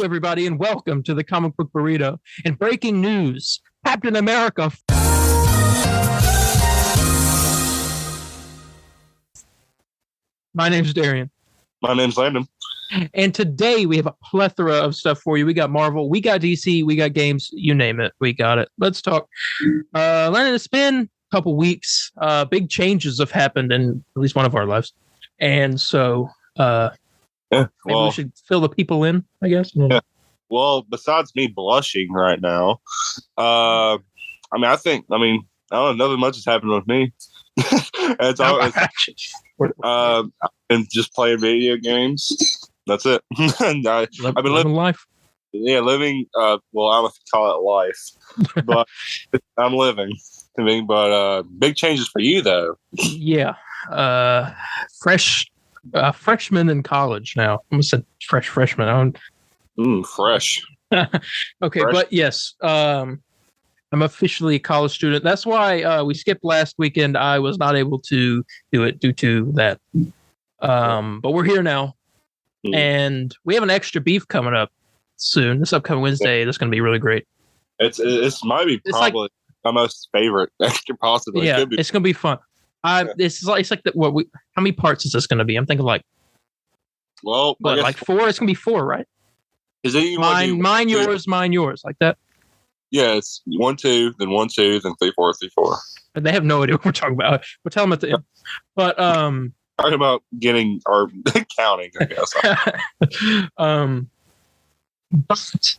everybody, and welcome to the Comic Book Burrito. And breaking news, Captain America. My name's Darien. My name's Landon. And today we have a plethora of stuff for you. We got Marvel, we got DC, we got games, you name it. We got it. Let's talk. Landon, it's been a couple weeks. Big changes have happened in at least one of our lives. And so maybe we should fill the people in, I guess. Yeah. Well, besides me blushing right now, I don't know, nothing much has happened with me. And just playing video games. That's it. And I've been living life. Yeah, living. I don't know if you call it life, but I'm living. But big changes for you, though. Yeah, freshman in college now. I almost said freshman. Fresh. Okay, fresh. But yes, I'm officially a college student. That's why we skipped last weekend. I was not able to do it due to that. But we're here now, and we have an extra beef coming up soon. This upcoming Wednesday, that's going to be really great. It's might be probably my most favorite extra possibly. Yeah, it's going to be fun. It's like how many parts is this going to be? I'm thinking like 4. It's going to be 4, right? Is it mine, yours, like that? Yeah, it's 1, 2, then 1, 2, then 3, 4, 3, 4. They have no idea what we're talking about. We'll tell them at the end. But talking about getting or counting, I guess. But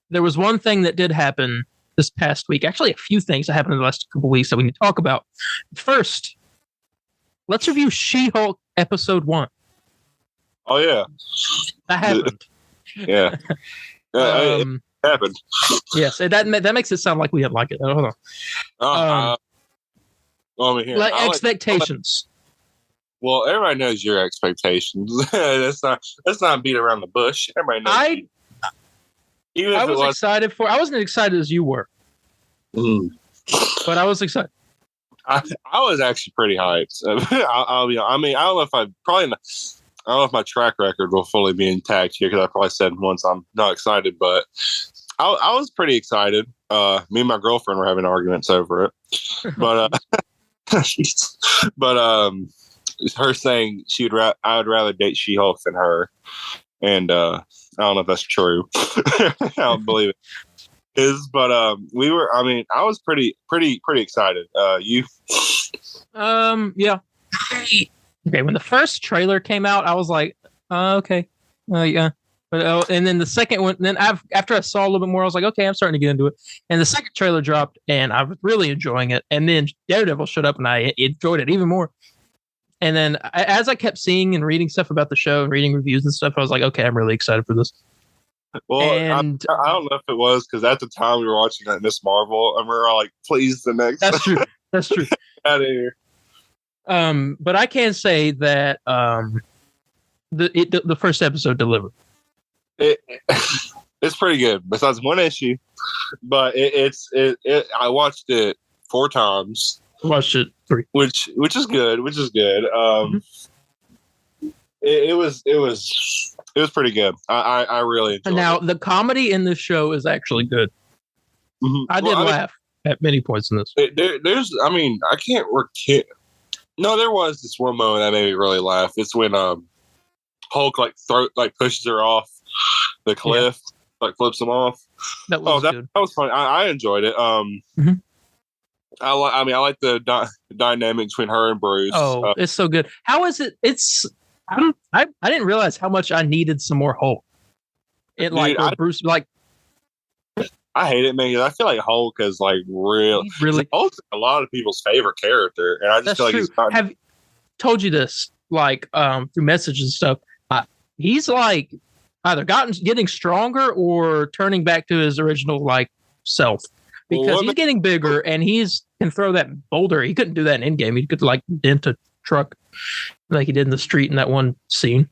there was one thing that did happen this past week. Actually, a few things that happened in the last couple of weeks that we need to talk about. First, let's review She-Hulk episode 1. Oh yeah, that happened. Yeah, it happened. Yes, that makes it sound like we didn't like it. Hold on. Expectations. Well, everybody knows your expectations. Let's not beat around the bush. Everybody knows. I was excited for. I wasn't excited as you were, but I was excited. I was actually pretty hyped. I'll be. I don't know if I don't know if my track record will fully be intact here because I probably said once I'm not excited, but I was pretty excited. Me and my girlfriend were having arguments over it, but her saying I would rather date She-Hulk than her, and I don't know if that's true. I don't believe it. We were. I was pretty excited. You? Yeah. Okay, when the first trailer came out, I was like, okay, yeah. But and then the second one, then after I saw a little bit more, I was like, okay, I'm starting to get into it. And the second trailer dropped, and I was really enjoying it. And then Daredevil showed up, and I enjoyed it even more. And then as I kept seeing and reading stuff about the show and reading reviews and stuff, I was like, okay, I'm really excited for this. Well, and I don't know if it was because at the time we were watching that Miss Marvel, and we were all like, please, the next. That's true. That's true. Out of here. But I can say that the first episode delivered. It's pretty good. Besides one issue, but I watched it 4 times. Watched it 3, which is good. It was pretty good. I really enjoyed it. Now the comedy in this show is actually good. Mm-hmm. I did laugh at many points in this. I can't recall. No, there was this one moment that made me really laugh. It's when Hulk pushes her off the cliff, flips him off. That was good. That was funny. I enjoyed it. Mm-hmm. I like the dynamic between her and Bruce. Oh, it's so good. How is it? I didn't realize how much I needed some more Hulk. Bruce I hate it, man. Because I feel like Hulk is really Hulk's a lot of people's favorite character, and I just feel like he's not. Have told you this through messages and stuff. He's either getting stronger or turning back to his original self. Because he's getting bigger and can throw that boulder. He couldn't do that in Endgame. He could dent a truck like he did in the street in that one scene.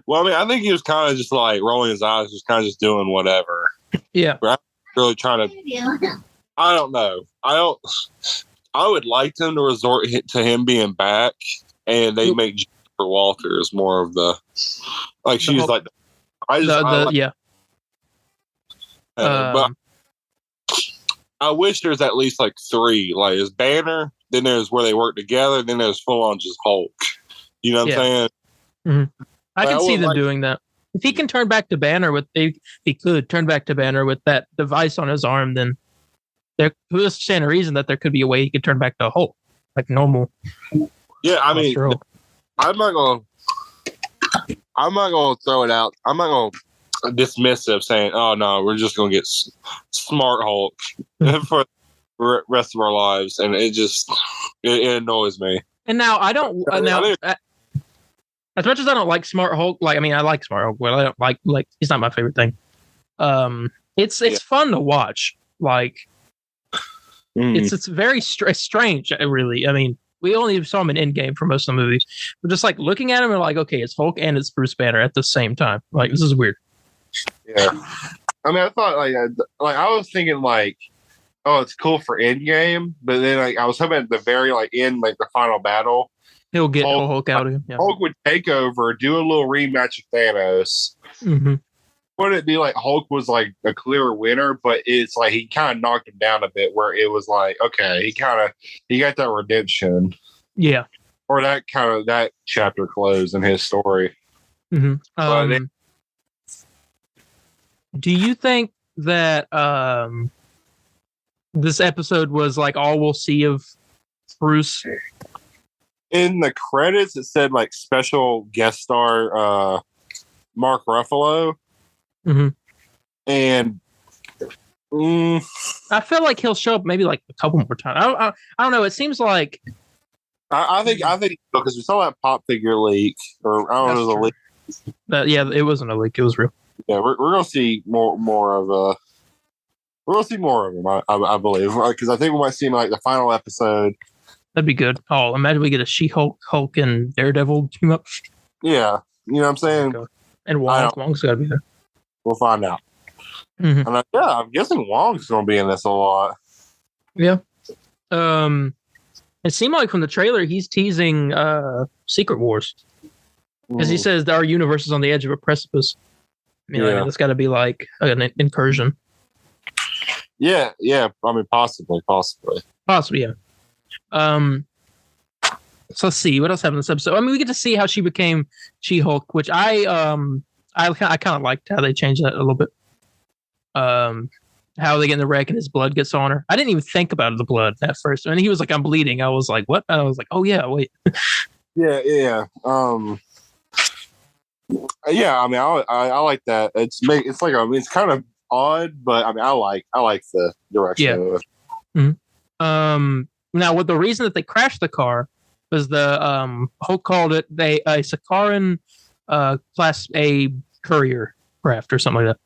Well, I think he was kind of just rolling his eyes, just kind of just doing whatever. Yeah. But I'm really trying to. I don't know. I would like them to resort to him being back, and they make Jennifer Walters more of the she's Yeah. But I wish there's at least like 3. Like there's Banner, then there's where they work together, then there's full on just Hulk. You know what I'm saying? Mm-hmm. I can see them doing that. If he can turn back to Banner he could turn back to Banner with that device on his arm, then there could stand a reason that there could be a way he could turn back to Hulk, like normal. Yeah, I mean, I'm not gonna throw it out. I'm not gonna dismiss it, saying, "Oh no, we're just gonna get smart Hulk for the rest of our lives," and it annoys me. And now I don't as much as I don't like Smart Hulk. Like, I mean, I like Smart Hulk, but I don't like he's not my favorite thing. It's fun to watch. Like, it's very strange. Really, I mean, we only saw him in Endgame for most of the movies. But just like looking at him and like, okay, it's Hulk and it's Bruce Banner at the same time. Like, this is weird. Yeah, I mean, I thought like I was thinking like, oh, it's cool for Endgame, but then like I was hoping at the very end, like the final battle, he'll get Hulk out of him. Yeah. Hulk would take over, do a little rematch with Thanos. Mm-hmm. Wouldn't it be like Hulk was like a clear winner, but it's like he kind of knocked him down a bit, where it was like, okay, he got that redemption. Yeah. Or that chapter closed in his story. Mm-hmm. Do you think that this episode was like all we'll see of Bruce? In the credits, it said like special guest star Mark Ruffalo. Mm-hmm. And I feel like he'll show up maybe like a couple more times. I don't know. It seems like I think because we saw that pop figure leak, or I don't know, the leak. Yeah, it wasn't a leak; it was real. Yeah, we're gonna see more of we're gonna see more of him. I believe, because I think we might see him like the final episode. That'd be good. Oh, imagine we get a She-Hulk, Hulk, and Daredevil team up. Yeah, you know what I'm saying. And Wong's gotta be there. We'll find out. Mm-hmm. And I'm guessing Wong's gonna be in this a lot. Yeah. It seemed like from the trailer he's teasing Secret Wars, because he says our universe is on the edge of a precipice. I mean, like, it's got to be like an incursion. Yeah. I mean, possibly. Yeah. So let's see what else happened in this episode. I mean, we get to see how she became She-Hulk, which I kind of liked how they changed that a little bit. How they get in the wreck and his blood gets on her. I didn't even think about the blood at first. And he was like, "I'm bleeding." I was like, "What?" And I was like, "Oh yeah, wait." Yeah. Yeah. I mean, I like that. It's like it's kind of odd, but I mean, I like the direction of it. Mm-hmm. Now, what the reason that they crashed the car was the Hulk called it a Sakaran Class A courier craft or something like that.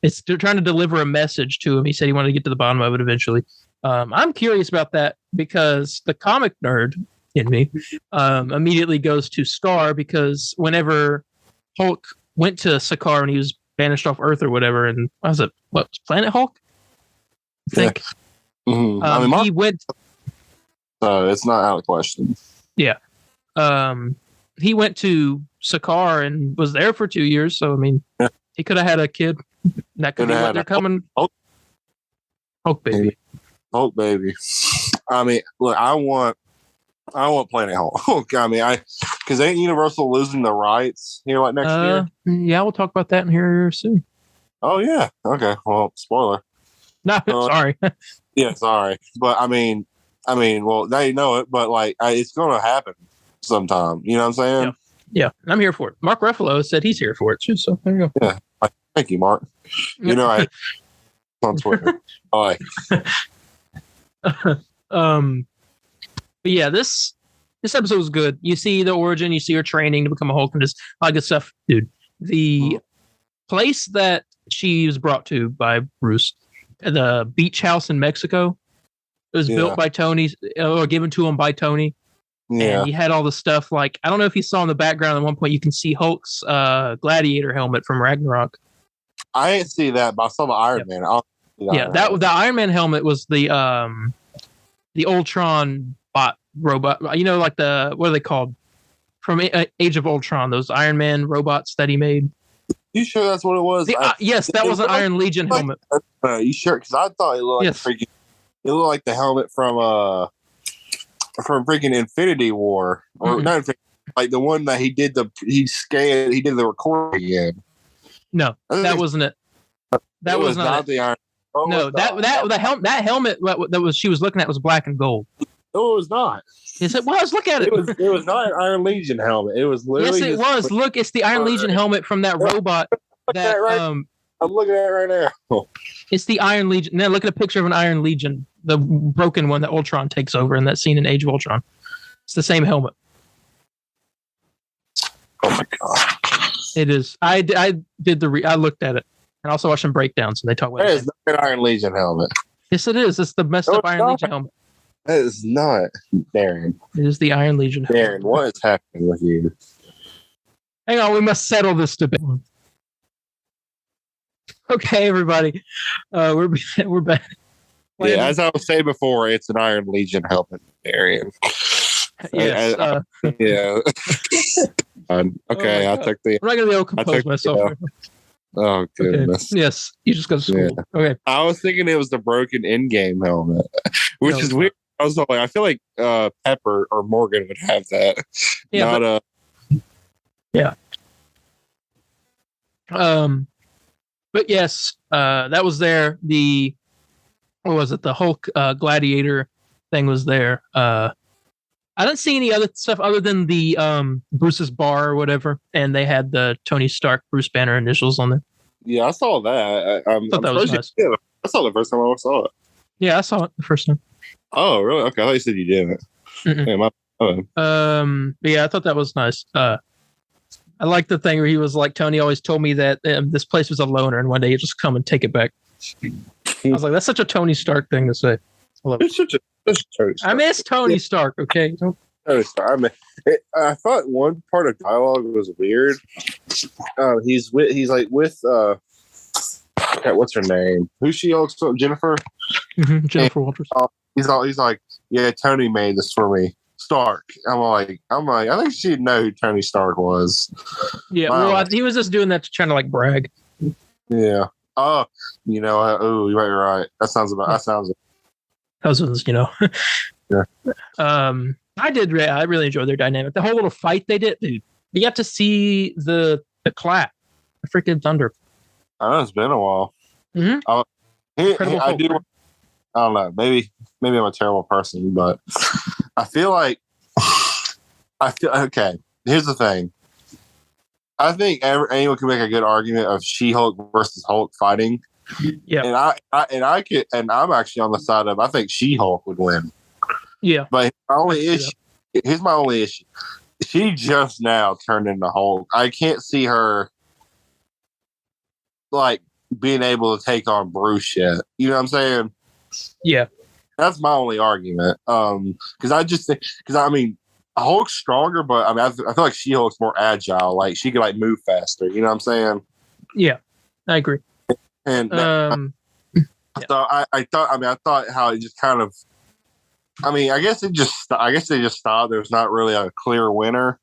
It's trying to deliver a message to him. He said he wanted to get to the bottom of it eventually. I'm curious about that because the comic nerd in me immediately goes to Star, because whenever Hulk went to Sakaar and he was banished off Earth or whatever, and what was Planet Hulk? I think. Yeah. Mm-hmm. He went. So it's not out of question. Yeah. He went to Sakaar and was there for 2 years. So I mean, he could have had a kid. That could be what they're coming. Hulk baby. Hulk baby. I mean, look, I want Planet Hulk. I mean, because ain't Universal losing the rights here like next year? Yeah, we'll talk about that in here soon. Oh yeah. Okay. Well, spoiler. No, sorry. Yeah, sorry, but I mean, well, they know it, but like, it's going to happen sometime. You know what I'm saying? Yeah, I'm here for it. Mark Ruffalo said he's here for it too. So there you go. Yeah, thank you, Mark. You know, I on Twitter. All right. But yeah, this episode was good. You see the origin, you see her training to become a Hulk, and just all that good stuff, dude. The place that she was brought to by Bruce, the beach house in Mexico, it was built by Tony, or given to him by Tony. Yeah. And he had all the stuff, like, I don't know if you saw in the background at one point, you can see Hulk's gladiator helmet from Ragnarok. I didn't see that, but I saw the Iron Man. The Iron Man helmet was the Ultron bot robot. You know, like what are they called? from Age of Ultron, those Iron Man robots that he made. You sure that's what it was? Yes, that was an Iron Legion helmet. You sure? Because I thought it looked like freaking. It looked like the helmet from freaking Infinity War, or not Infinity, like the one that he did the recording in. No, that wasn't it. That was not the Iron. No, that helmet that was she was looking at was black and gold. No, it was not. Yes, it was. Look at it. It was not an Iron Legion helmet. It was literally. Yes, it was. Look, it's the Iron Legion helmet from that robot. I'm looking at it right now. It's the Iron Legion. Now look at a picture of an Iron Legion, the broken one that Ultron takes over in that scene in Age of Ultron. It's the same helmet. Oh my god! It is. I looked at it and also watched some breakdowns and they talk about it. That is not an Iron Legion helmet. Yes, it is. It's the messed up Iron Legion helmet. That is not, Darren. It is the Iron Legion helmet. Darren, what is happening with you? Hang on, we must settle this debate. Okay, everybody, we're back. Yeah, as I was saying before, it's an Iron Legion helmet, Darren. Yes. Yeah. Okay, I took the. I'm not gonna be able to compose myself. Oh goodness. Okay. Yes, you just go to school. Yeah. Okay. I was thinking it was the broken in-game helmet, which is weird. I was like, I feel like Pepper or Morgan would have that. Yeah. Yeah. But yes, that was there. What was it? The Hulk Gladiator thing was there. I didn't see any other stuff other than the Bruce's bar or whatever, and they had the Tony Stark Bruce Banner initials on there. Yeah, I saw that. I thought that was nice. Yeah, I saw it the first time I saw it. Yeah, I saw it the first time. Oh, really? Okay, I thought you said you didn't. But yeah, I thought that was nice. I like the thing where he was like, Tony always told me that this place was a loner, and one day you just come and take it back. I was like, that's such a Tony Stark thing to say. I miss Tony Stark. Okay. Tony Stark. I mean, I thought one part of dialogue was weird. He's like with what's her name? Who's she? Also Jennifer. Jennifer Walters. He's like, yeah, Tony made this for me. Stark. I'm like, I think she'd know who Tony Stark was. Yeah, well, he was just doing that to trying to like brag. Yeah. Oh, you know, you're right. That sounds. Cousins, Yeah. I really enjoyed their dynamic. The whole little fight they did, dude. You got to see the clap, the freaking thunder. I know it's been a while. Mm-hmm. I don't know. Maybe I'm a terrible person, but I feel okay. Here's the thing. I think anyone can make a good argument of She-Hulk versus Hulk fighting. Yeah, and I'm actually on the side of I think She-Hulk would win. Yeah, but here's my only issue. She just now turned into Hulk. I can't see her like being able to take on Bruce yet. You know what I'm saying? Yeah, that's my only argument. Because I mean, Hulk's stronger, but I mean, I feel like She-Hulk's more agile. Like she could like move faster. You know what I'm saying? Yeah, I agree. And I thought how it just kind of. I mean, I guess they just thought there's not really a clear winner.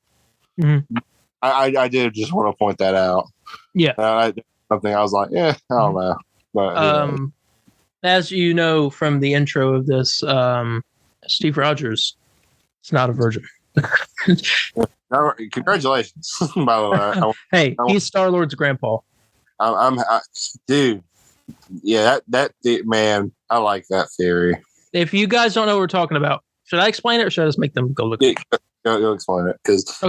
Mm-hmm. I did just want to point that out. Yeah, something I was like, I don't know. But as you know from the intro of this, Steve Rogers is not a virgin. Congratulations, by the way. Hey, he's Star-Lord's grandpa. Dude. Yeah, that man, I like that theory. If you guys don't know what we're talking about, should I explain it or should I just make them go look? Yeah, go explain it because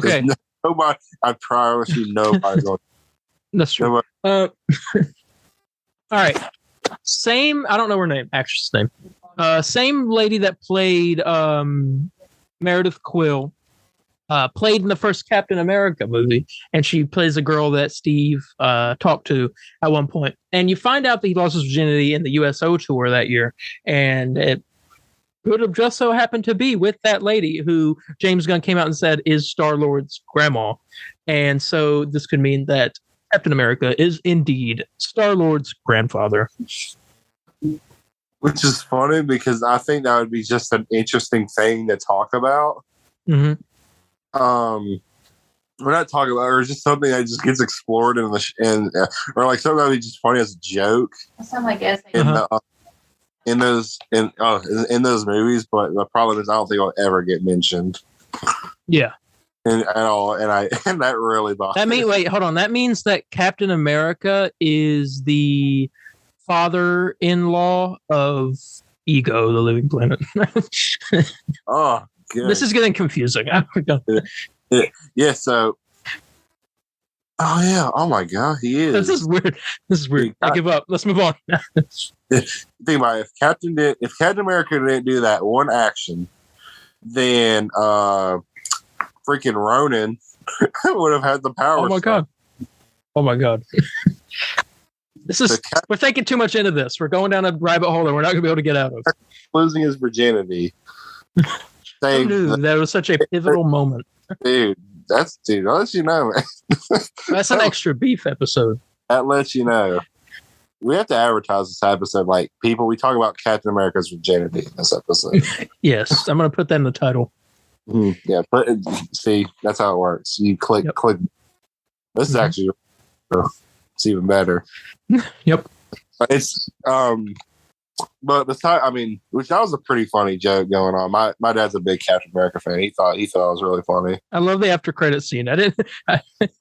nobody. I promise you, nobody's going. That's true. All right. Same. I don't know her name. Actress name. Same lady that played Meredith Quill. Played in the first Captain America movie, and she plays a girl that Steve talked to at one point. And you find out that he lost his virginity in the USO tour that year, and it could have just so happened to be with that lady who James Gunn came out and said is Star-Lord's grandma. And so this could mean that Captain America is indeed Star-Lord's grandfather. Which is funny because I think that would be just an interesting thing to talk about. Mm-hmm. we're not talking about, or just something that just gets explored or like something just funny as a joke. That sound like Ezra. In those movies, but the problem is I don't think it'll ever get mentioned. Yeah. At all, and that really bothers me. Wait, hold on. That means that Captain America is the father-in-law of Ego, the living planet. Oh, good. This is getting confusing. Yeah, so. Oh yeah! Oh my God, he is. This is weird. I give up. Let's move on. Think about it. If Captain America didn't do that one action, then freaking Ronan would have had the power. Oh my God. We're thinking too much into this. We're going down a rabbit hole that we're not going to be able to get out of. Losing his virginity. That was such a pivotal moment. Dude, I'll let you know, man. That's an extra beef episode. That lets you know. We have to advertise this episode like people. We talk about Captain America's virginity in this episode. Yes, I'm going to put that in the title. Yeah, see, that's how it works. You click. This is actually, it's even better. Yep. It's but besides, which that was a pretty funny joke going on. My dad's a big Captain America fan. He thought it was really funny. I love the after credit scene. I didn't.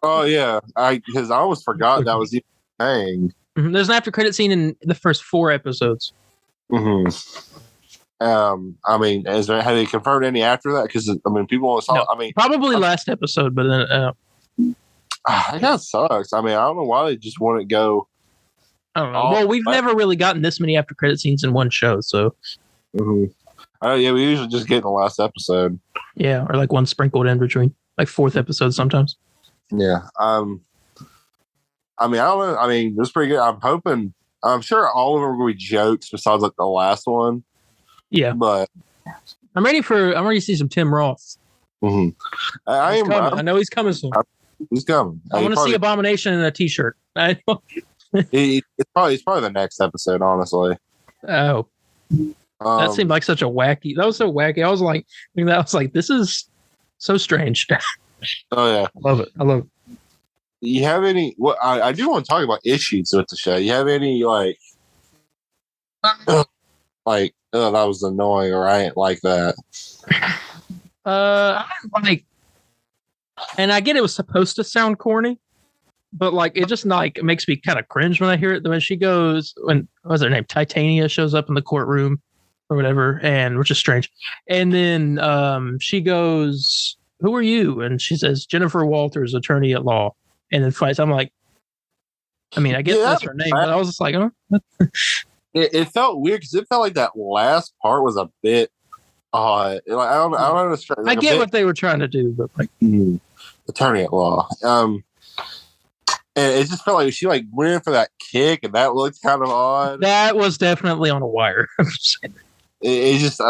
Oh yeah, because I almost forgot that was even a thing. There's an after credit scene in the first 4 episodes. Have they confirmed any after that? Because people always saw. No, probably last episode, but then that sucks. I don't know why they just wouldn't go. I don't know. Well, we've never really gotten this many after credit scenes in one show, so. Yeah, we usually just get in the last episode. Yeah, or like one sprinkled in between, like 4th episode sometimes. Yeah. I don't know. It's pretty good. I'm sure all of them are going to be jokes besides like the last one. Yeah. But I'm ready to see some Tim Roth. I know he's coming soon. He's coming. I want to see Abomination in a t-shirt. It's probably the next episode, honestly. Oh. That seemed like such a wacky. That was so wacky. I was like, this is so strange. Oh yeah. I love it. You have any? Well, I do want to talk about issues with the show. You have any that was annoying, or I ain't like that. I didn't like, and I get it was supposed to sound corny, but it just it makes me kind of cringe when I hear it. When she goes, what was her name? Titania shows up in the courtroom or whatever, and which is strange. And then she goes, "Who are you?" And she says, "Jennifer Walters, attorney at law." And then fights. I'm like, I guess that's her name, but I was just like, oh. It felt weird because it felt like that last part was a bit odd. I don't understand. I get what they were trying to do, but attorney at law. And it just felt like she went in for that kick, and that looked kind of odd. That was definitely on a wire. it just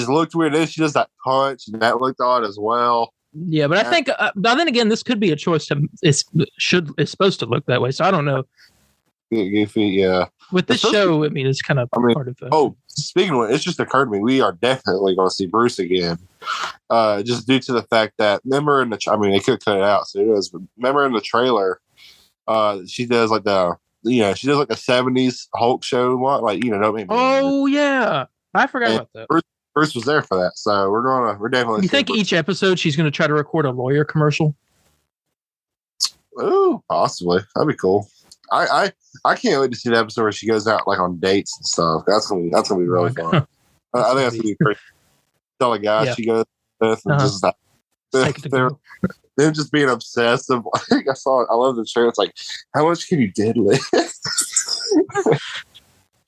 looked weird. Then she does that punch, and that looked odd as well. Yeah, but I think then again, this could be a choice it's supposed to look that way. So I don't know. Goofy, yeah. With this show, it's kind of part of it. Oh, speaking of it, it's just occurred to me, we are definitely going to see Bruce again. Just due to the fact that, remember they could cut it out, so it is. But remember in the trailer, she does she does a 70s Hulk show, Oh yeah, I forgot about that. Bruce was there for that, so we're definitely. You think each episode she's going to try to record a lawyer commercial? Ooh, possibly. That'd be cool. I can't wait to see the episode where she goes out on dates and stuff. That's gonna be really fun. I think that's gonna be pretty. Tell a guy she goes with and just them just being obsessive. I love the show. It's like, how much can you diddle it?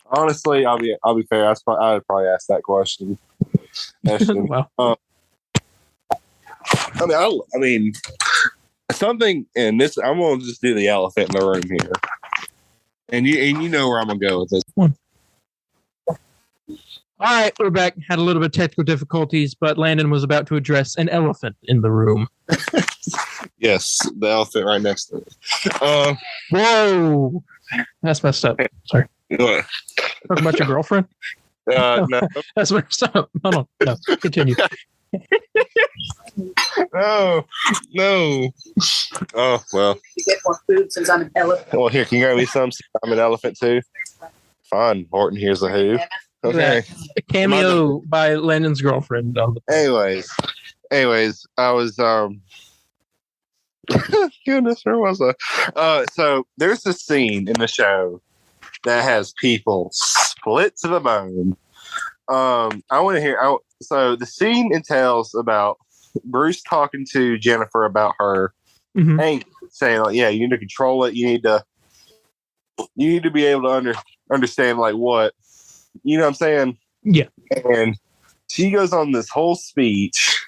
Honestly, I'll be fair. I would probably ask that question. Wow. Something, and this, I'm going to just do the elephant in the room here. And you know where I'm going to go with this. All right, we're back. Had a little bit of technical difficulties, but Landon was about to address an elephant in the room. Yes, the elephant right next to it. Whoa! That's messed up. Sorry. What? Talking about your girlfriend? No. That's messed up. Hold on. No, continue. No. Oh well. You get more food since I'm an elephant. Well, here, can you grab me some? I'm an elephant too. Fine, Horton. Here's the who. Okay. A cameo by Landon's girlfriend. Anyways, I was goodness, where was I? So there's this scene in the show that has people split to the bone. I want to hear. So the scene entails about Bruce talking to Jennifer about her anger, saying like, "Yeah, you need to control it. You need to be able to understand like what, you know what I'm saying." Yeah. And she goes on this whole speech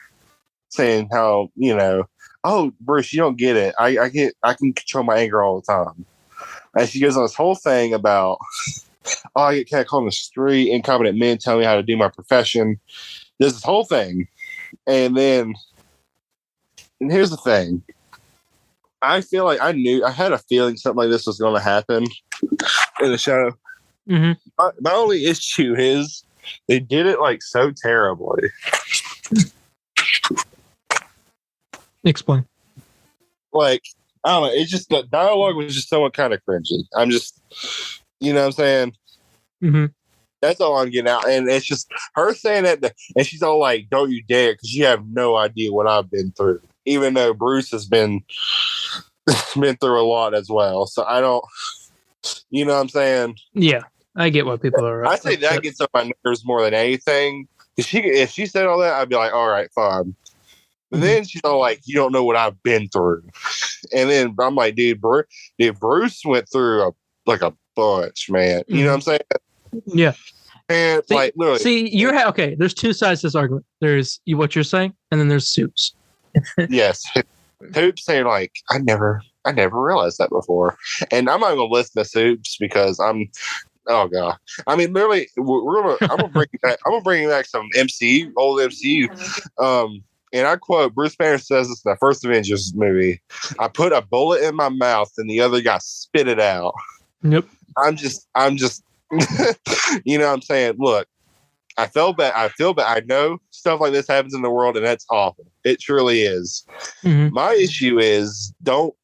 saying how, oh, Bruce, you don't get it. I can control my anger all the time. And she goes on this whole thing about, oh, I get catcalled on the street, incompetent men tell me how to do my profession. There's this whole thing. And here's the thing. I feel like I had a feeling something like this was going to happen in the show. My only issue is they did it like so terribly. Explain. Like, I don't know. It's just the dialogue was just somewhat kind of cringy. I'm just, you know what I'm saying? That's all I'm getting out. And it's just her saying that, and she's all like, "Don't you dare," because you have no idea what I've been through. Even though Bruce has been through a lot as well. So I don't, you know what I'm saying? Yeah, I get what people are. I say that gets on my nerves more than anything. If she said all that, I'd be like, all right, fine. But then she's all like, "You don't know what I've been through." And then I'm like, dude, Bruce went through a bunch, man. You know what I'm saying? Yeah. And literally. See, okay. There's two sides to this argument. There's what you're saying, and then there's Soups. Yes. Soups saying like, I never realized that before. And I'm not going to listen to Soups because oh god. I mean, literally, I'm gonna bring back. I'm gonna bring back some old MCU. And I quote, Bruce Banner says this in the first Avengers movie. "I put a bullet in my mouth and the other guy spit it out." Yep. I'm just, you know what I'm saying? Look, I feel bad. I know stuff like this happens in the world and that's awful. It truly is. My issue is don't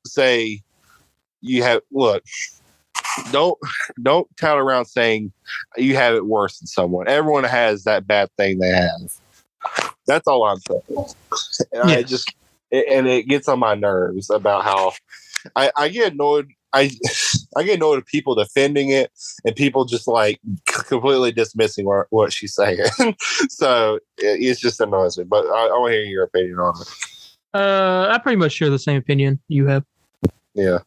tout around saying you have it worse than someone. Everyone has that bad thing they have. That's all I'm saying. And it gets on my nerves about how I get annoyed. I get annoyed at people defending it and people just like completely dismissing what she's saying. So it just annoys me. But I want to hear your opinion on it. I pretty much share the same opinion you have. Yeah.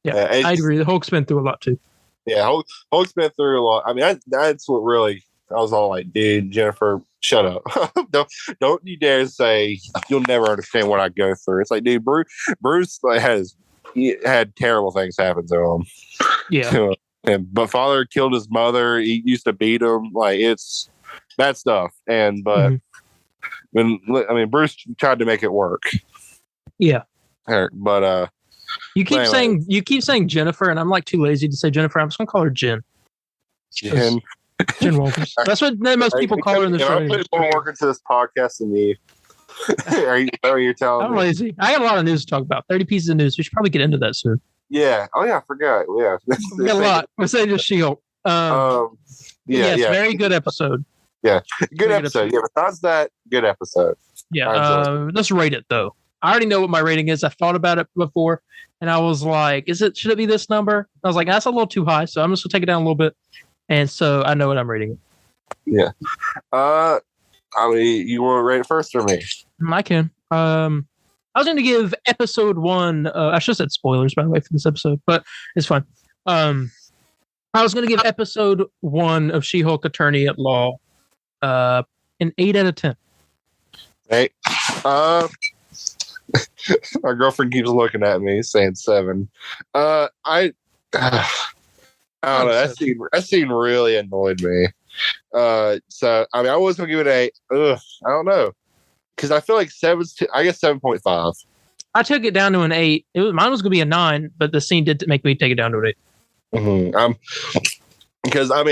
I agree. The Hulk's been through a lot too. Yeah, Hulk's been through a lot. I mean, that's what really. I was all like, "Dude, Jennifer, shut up! don't you dare say you'll never understand what I go through." It's like, dude, Bruce had terrible things happen to him. Yeah. But father killed his mother. He used to beat him. Like, it's bad stuff. But Bruce tried to make it work. Yeah. But you keep saying Jennifer, and I'm like too lazy to say Jennifer. I'm just gonna call her Jen. Jen Walters. That's what most people call her in the show. I put more work into this podcast than you. You're telling I'm me? lazy. I got a lot of news to talk about. 30 pieces of news. We should probably get into that soon. Yeah. Oh yeah, I forgot. Yeah. We got a lot. We're saying just She-Hulk. Very good episode. Yeah. Good episode. Yeah. Besides that, good episode. Yeah. Let's rate it though. I already know what my rating is. I thought about it before and I was like, should it be this number? I was like, that's a little too high. So I'm just gonna take it down a little bit. And so I know what I'm rating it. Yeah. You want to rate it first or me? I can. I was going to give episode 1. I should have said spoilers, by the way, for this episode, but it's fine. I was going to give episode 1 of She-Hulk Attorney at Law an 8 out of 10. 8. My girlfriend keeps looking at me saying 7. I don't know. That scene really annoyed me. So I mean, I was gonna give it a. I don't know, because I feel like 7.5. I took it down to an 8. Mine was gonna be a 9, but the scene did make me take it down to an 8. because I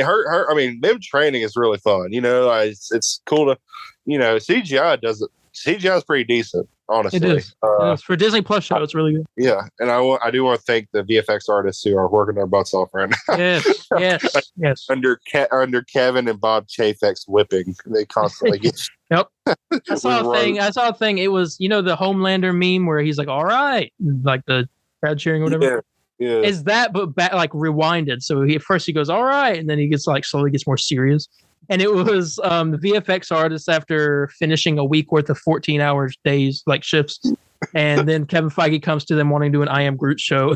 mean, them training is really fun. Like, it's cool to, CGI is pretty decent, honestly. It is. For Disney Plus show, it's really good. Yeah, and I do want to thank the VFX artists who are working their butts off right now. Yes. Under Kevin and Bob Chapek's whipping, they constantly get. Yep. I saw a thing. It was, the Homelander meme where he's like, "All right," like the crowd cheering or whatever. Yeah. Is that but back, like rewinded? So at first he goes, "All right," and then he gets like slowly gets more serious. And it was the VFX artist after finishing a week worth of 14 hours days, like shifts. And then Kevin Feige comes to them wanting to do an I Am Groot show.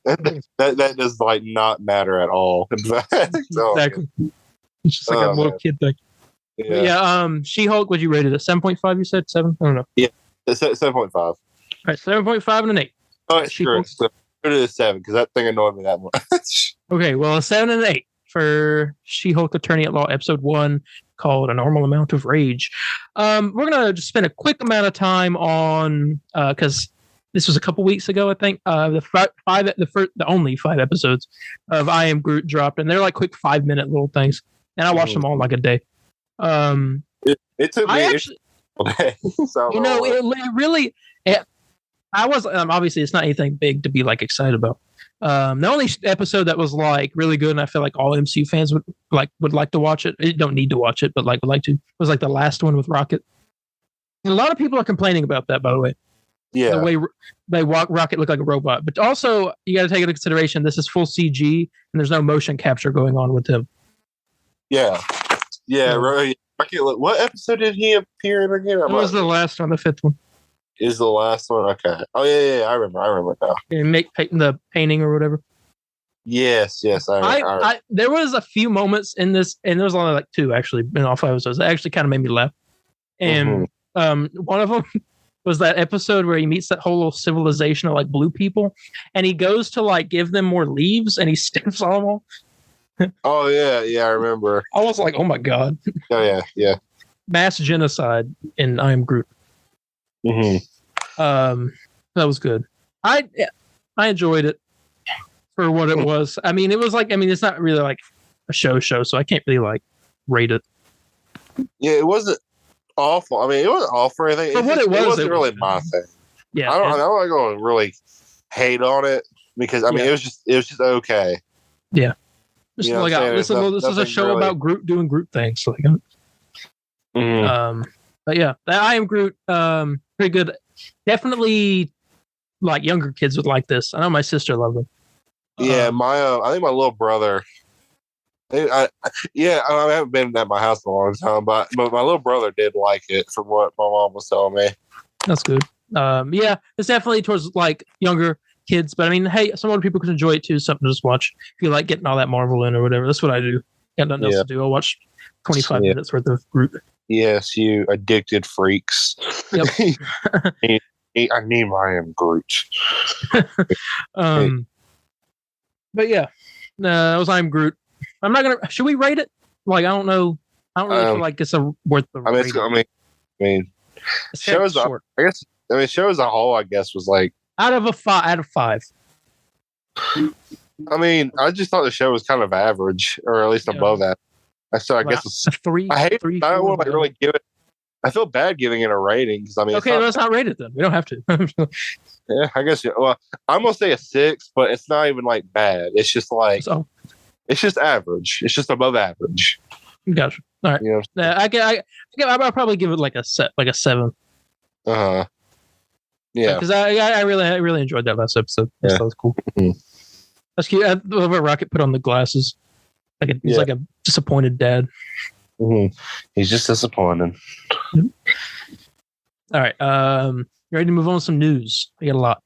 that does like not matter at all. Exactly. It's just like a little kid thing. Yeah. She-Hulk, would you rate it at 7.5? You said 7? I don't know. Yeah, 7.5. All right, 7.5 and an 8. Oh, sure. So go to the 7 because that thing annoyed me that much. Okay, well, a 7 and an 8 for She-Hulk Attorney at Law, episode 1, called A Normal Amount of Rage. We're gonna just spend a quick amount of time on because this was a couple weeks ago, I think. The only 5 episodes of I Am Groot dropped, and they're like quick 5-minute little things, and I watched them all in like a day. It took me. Actually, it really. I was obviously it's not anything big to be like excited about. The only episode that was like really good, and I feel like all MCU fans would like to watch it. You don't need to watch it, but like would like to. Was like the last one with Rocket. And a lot of people are complaining about that, by the way. Yeah, the way Rocket looked like a robot. But also, you got to take into consideration this is full CG, and there's no motion capture going on with him. Yeah. Rocket. What episode did he appear in again? It was the last one, the 5th one. Is the last one? Okay. Oh yeah. I remember now. And make the painting or whatever. Yes. I there was a few moments in this, and there was only like 2 actually in all 5 episodes. That actually kind of made me laugh. And one of them was that episode where he meets that whole little civilization of like blue people, and he goes to like give them more leaves, and he steps on them all. Oh yeah, I remember. I was like, oh my god. Oh yeah. Mass genocide in I Am Groot. That was good. I enjoyed it for what it was. I mean, it was like, it's not really like a show, so I can't really like rate it. Yeah, it wasn't awful. I mean, it wasn't awful or anything. For what it wasn't really my thing. Yeah, I'm not going to really hate on it because I mean, it was just okay. Yeah. Just like this is a show about Groot doing Groot things. Like, but yeah, I Am Groot, pretty good. Definitely, like younger kids would like this. I know my sister loved it. Yeah, I think my little brother. I haven't been at my house in a long time, but my little brother did like it from what my mom was telling me. That's good. Yeah, it's definitely towards like younger kids, but I mean, hey, some other people can enjoy it too. Something to just watch if you like getting all that Marvel in or whatever. That's what I do. Got nothing else to do. I'll watch 25 minutes worth of Groot. Yes, you addicted freaks. Yep. I need my I Am Groot. But yeah, that was I Am Groot. I'm not gonna. Should we rate it? Like, I don't know. I don't really feel like it's worth the rating. I mean, shows. Short. I guess. I mean, show as a whole, I guess, was like out of 5. I mean, I just thought the show was kind of average, or at least above that. So I guess it's a 3. I hate. 3, I don't want to four, really give it. I feel bad giving it a rating because I mean, okay, let's not rate it then. We don't have to. Yeah, I guess. Well, I'm gonna say a 6, but it's not even like bad. It's just like it's just average. It's just above average. Gotcha. All right. You know, I'll probably give it like a 7. Yeah, because I really enjoyed that last episode. That was cool. That's cute. I love how Rocket put on the glasses. He's like a disappointed dad. He's just disappointed. All right. You ready to move on to some news? We got a lot.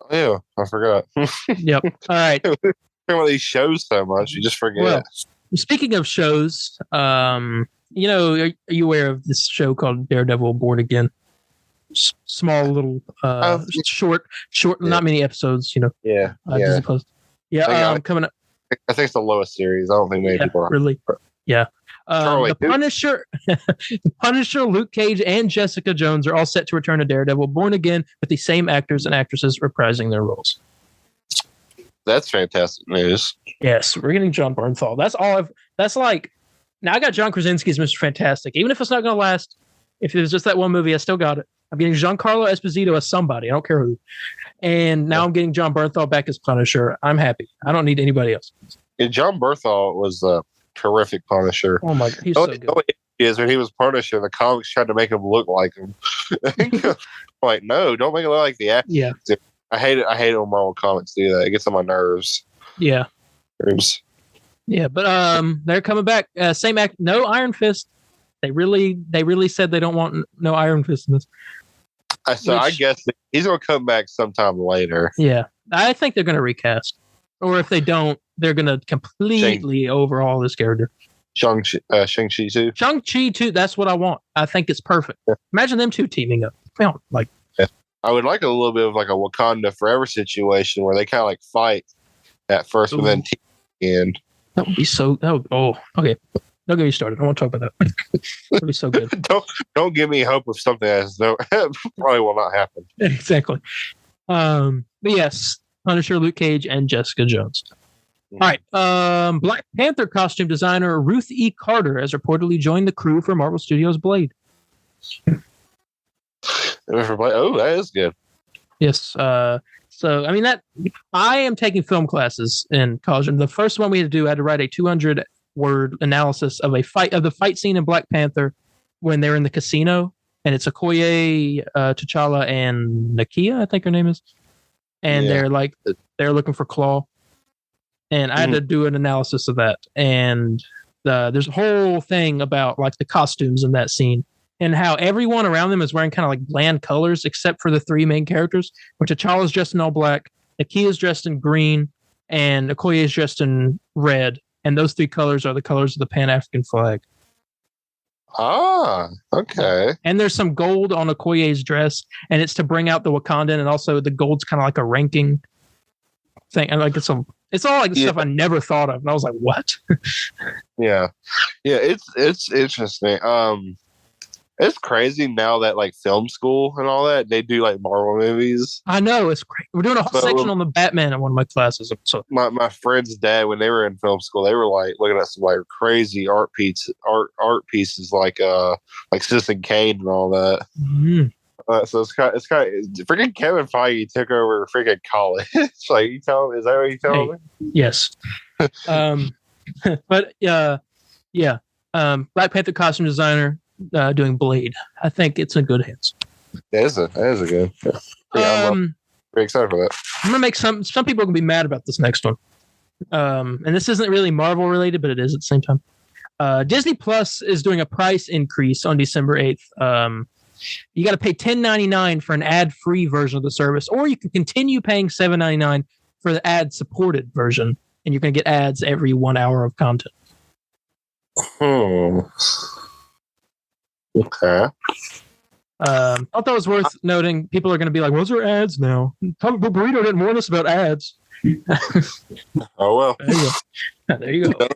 Oh, yeah, I forgot. Yep. All right. Talking about these shows so much, you just forget. Well, speaking of shows, are you aware of this show called Daredevil Born Again? Small little short, not many episodes, Yeah. Coming up. I think it's the lowest series. I don't think many people are. Really. Yeah. The Punisher, Luke Cage, and Jessica Jones are all set to return to Daredevil Born Again with the same actors and actresses reprising their roles. That's fantastic news. Yes, we're getting John Bernthal. That's all I've. That's like now I got John Krasinski as Mr. Fantastic. Even if it's not going to last, if it was just that one movie, I still got it. I'm getting Giancarlo Esposito as somebody. I don't care who. And now I'm getting John Bernthal back as Punisher. I'm happy. I don't need anybody else. Yeah, John Bernthal was a terrific Punisher. Oh my god, he's so good. Is when he was Punisher, the comics tried to make him look like him. Like, no, don't make it look like the actor. Yeah, I hate it. I hate it when Marvel comics do that. It gets on my nerves. Yeah. Yeah, but they're coming back. Same act. No Iron Fist. They really said they don't want no Iron Fist in this. I guess he's gonna come back sometime later. Yeah, I think they're gonna recast, or if they don't, they're gonna completely overhaul this character. Shang-Chi too. Shang-Chi too. That's what I want. I think it's perfect. Yeah. Imagine them two teaming up. Like, I would like a little bit of like a Wakanda Forever situation where they kind of like fight at first, but then end. That would be so. Okay. Don't get me started. I want to talk about that. That'd be so good. don't give me hope of something that's probably will not happen. Exactly. But yes, Punisher, Luke Cage, and Jessica Jones. All right. Black Panther costume designer Ruth E. Carter has reportedly joined the crew for Marvel Studios' Blade. Oh, that is good. Yes. So I mean I am taking film classes in college, and the first one we had to do, I had to write a 200-word analysis of the fight scene in Black Panther when they're in the casino, and it's Okoye, T'Challa, and Nakia, I think her name is, and they're looking for Claw, and I had to do an analysis of that, and there's a whole thing about like the costumes in that scene. And how everyone around them is wearing kind of like bland colors, except for the three main characters, where T'Challa's dressed in all black, Nakia's dressed in green, and Okoye is dressed in red. And those three colors are the colors of the Pan-African flag. Ah, okay. And there's some gold on Okoye's dress, and it's to bring out the Wakandan, and also the gold's kind of like a ranking thing. And like it's all like stuff I never thought of. And I was like, what? Yeah, it's interesting. It's crazy now that like film school and all that, they do like Marvel movies. I know, it's great. We're doing a whole section on the Batman in one of my classes. So my friend's dad, when they were in film school, they were like looking at some like crazy art pieces like Citizen Kane and all that. Mm-hmm. So it's kind of freaking Kevin Feige took over freaking college. It's like, is that what you telling me? Yes. But Black Panther costume designer. Doing Blade. I think it's in good hands. That is a good. Yeah. I'm very excited for that. I'm gonna make some people can be mad about this next one. And this isn't really Marvel related, but it is at the same time. Disney Plus is doing a price increase on December 8th. You got to pay $10.99 for an ad-free version of the service, or you can continue paying $7.99 for the ad-supported version, and you're gonna get ads every 1 hour of content. Okay. I thought that was worth noting. People are going to be like, "What's our ads now?" Comic Book Burrito didn't warn us about ads. Oh well. There you go.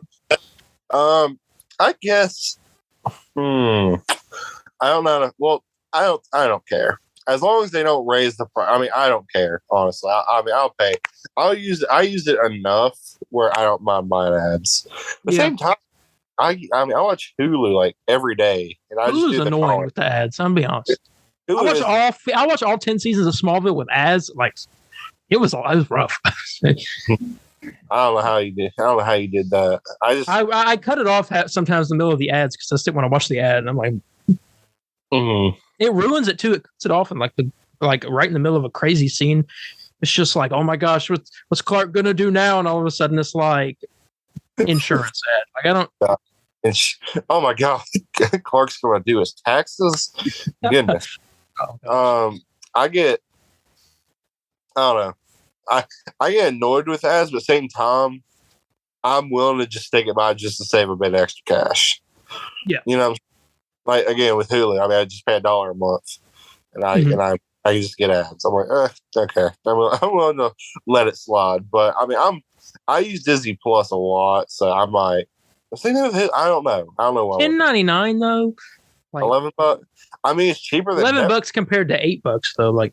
I guess. I don't know. Well, I don't care as long as they don't raise the price. I mean, I don't care honestly. I mean, I'll pay. I use it enough where I don't mind buying ads. At the same time. I mean, I watch Hulu like every day, and I Hulu's just annoying with the ads. I'm being honest. I watch all 10 seasons of Smallville with ads. Like it was rough. I don't know how you did. I don't know how you did that. I cut it off sometimes in the middle of the ads because I just didn't want to watch the ad, and I'm like, It ruins it too. It cuts it off in like right in the middle of a crazy scene. It's just like, oh my gosh, what's Clark gonna do now? And all of a sudden, it's like. Insurance ad. Like I don't. Oh my god, Clark's going to do his taxes. Goodness. I don't know. I get annoyed with ads, but at the same time, I'm willing to just stick it by just to save a bit of extra cash. Yeah, you know, like again with Hulu. I mean, I just pay $1 a month, and I can just get ads. I'm like, okay, I'm willing to let it slide. But I mean, I use Disney Plus a lot, so I might. I don't know. $10.99 though. Like $11. I mean, it's cheaper than $11 compared to $8 though. Like,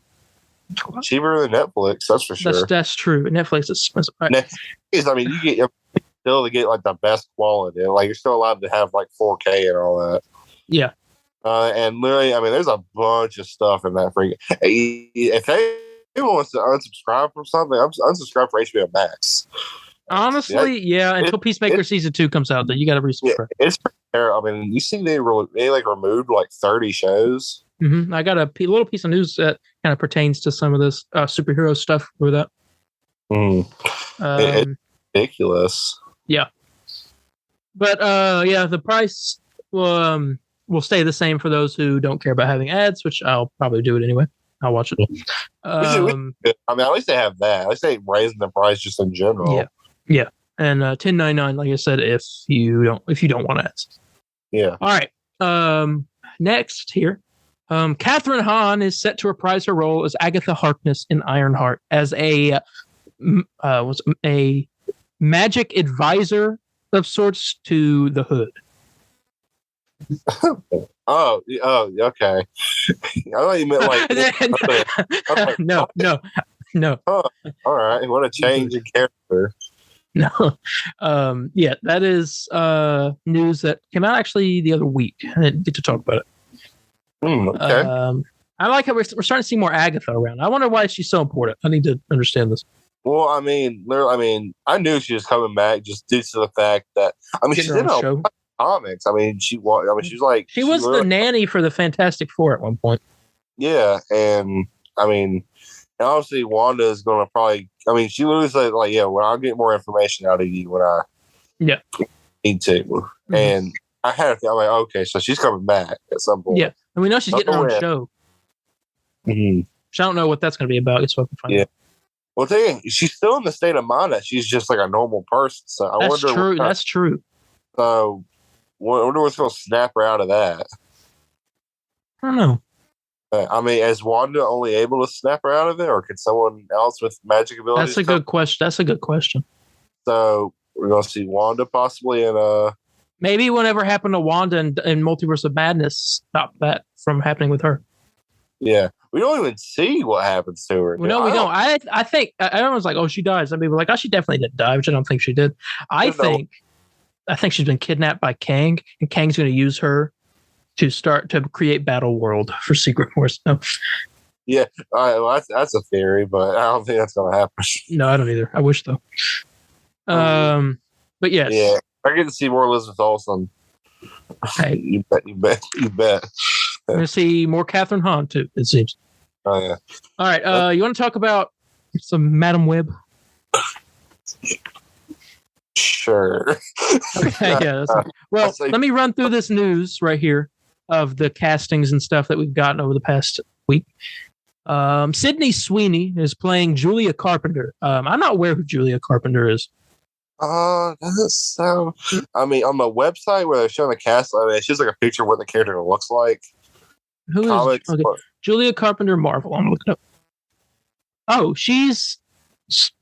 Cheaper than Netflix, that's for sure. That's true. Netflix is expensive. Right. Netflix, I mean, you get still to get like the best quality. Like you're still allowed to have like 4K and all that. Yeah. And literally, I mean, there's a bunch of stuff in that freaking. If anyone wants to unsubscribe from something, unsubscribe for HBO Max. Honestly, yeah. Until Peacemaker season 2 comes out, then you got to resubscribe. It's terrible. I mean, you see, they like removed like 30 shows. I got a little piece of news that kind of pertains to some of this superhero stuff with that. It's ridiculous. Yeah, but yeah, the price will stay the same for those who don't care about having ads, which I'll probably do it anyway. I'll watch it. I mean, at least they have that. At least they raising the price just in general. Yeah, and $10.99, like I said, if you don't want ads. Yeah. All right. Next here, Catherine Hahn is set to reprise her role as Agatha Harkness in Ironheart as a magic advisor of sorts to the Hood. Oh, okay. I thought you meant like no. Oh, all right. What a change in character. No. Yeah, that is news that came out actually the other week. I didn't get to talk about it. Okay. I like how we're starting to see more Agatha around. I wonder why she's so important. I need to understand this. Well, I mean, I knew she was coming back just due to the fact that she's in a show. Comics. I mean, she was like she was the nanny for the Fantastic Four at one point. Yeah, and I mean, obviously Wanda is going to probably. I mean, she literally said like, "Yeah, well, I'll get more information out of you when I need to." And I had I'm like, okay, so she's coming back at some point. Yeah, and we know she's getting her own show. I don't know what that's going to be about. I guess we'll find out. Well, she's still in the state of mind that she's just like a normal person. So I wonder. True. That's true. So, I wonder what's going to snap her out of that. I don't know. I mean, is Wanda only able to snap her out of it, or could someone else with magic abilities? That's a good question. That's a good question. So we're going to see Wanda possibly in maybe whatever happened to Wanda in Multiverse of Madness stop that from happening with her. Yeah, we don't even see what happens to her. No, we don't. I think everyone's like, "Oh, she dies." I mean, we're like, "Oh, she definitely didn't die," which I don't think she did. I think she's been kidnapped by Kang, and Kang's going to use her to start to create Battle World for Secret Wars. No. Yeah, well, that's a theory, but I don't think that's going to happen. No, I don't either. I wish though. But yes. Yeah, I get to see more Elizabeth Olsen. Hey. You bet. We're going to see more Catherine Hahn, too, it seems. Oh, yeah. All right. You want to talk about some Madam Web? Sure. Okay, yeah. Let me run through this news right here of the castings and stuff that we've gotten over the past week. Sydney Sweeney is playing Julia Carpenter. I'm not aware who Julia Carpenter is. Doesn't sound. I mean, on the website where they're showing the cast, I mean, it's just like a picture of what the character looks like. Who is Julia Carpenter? Marvel. I'm looking up. Oh, she's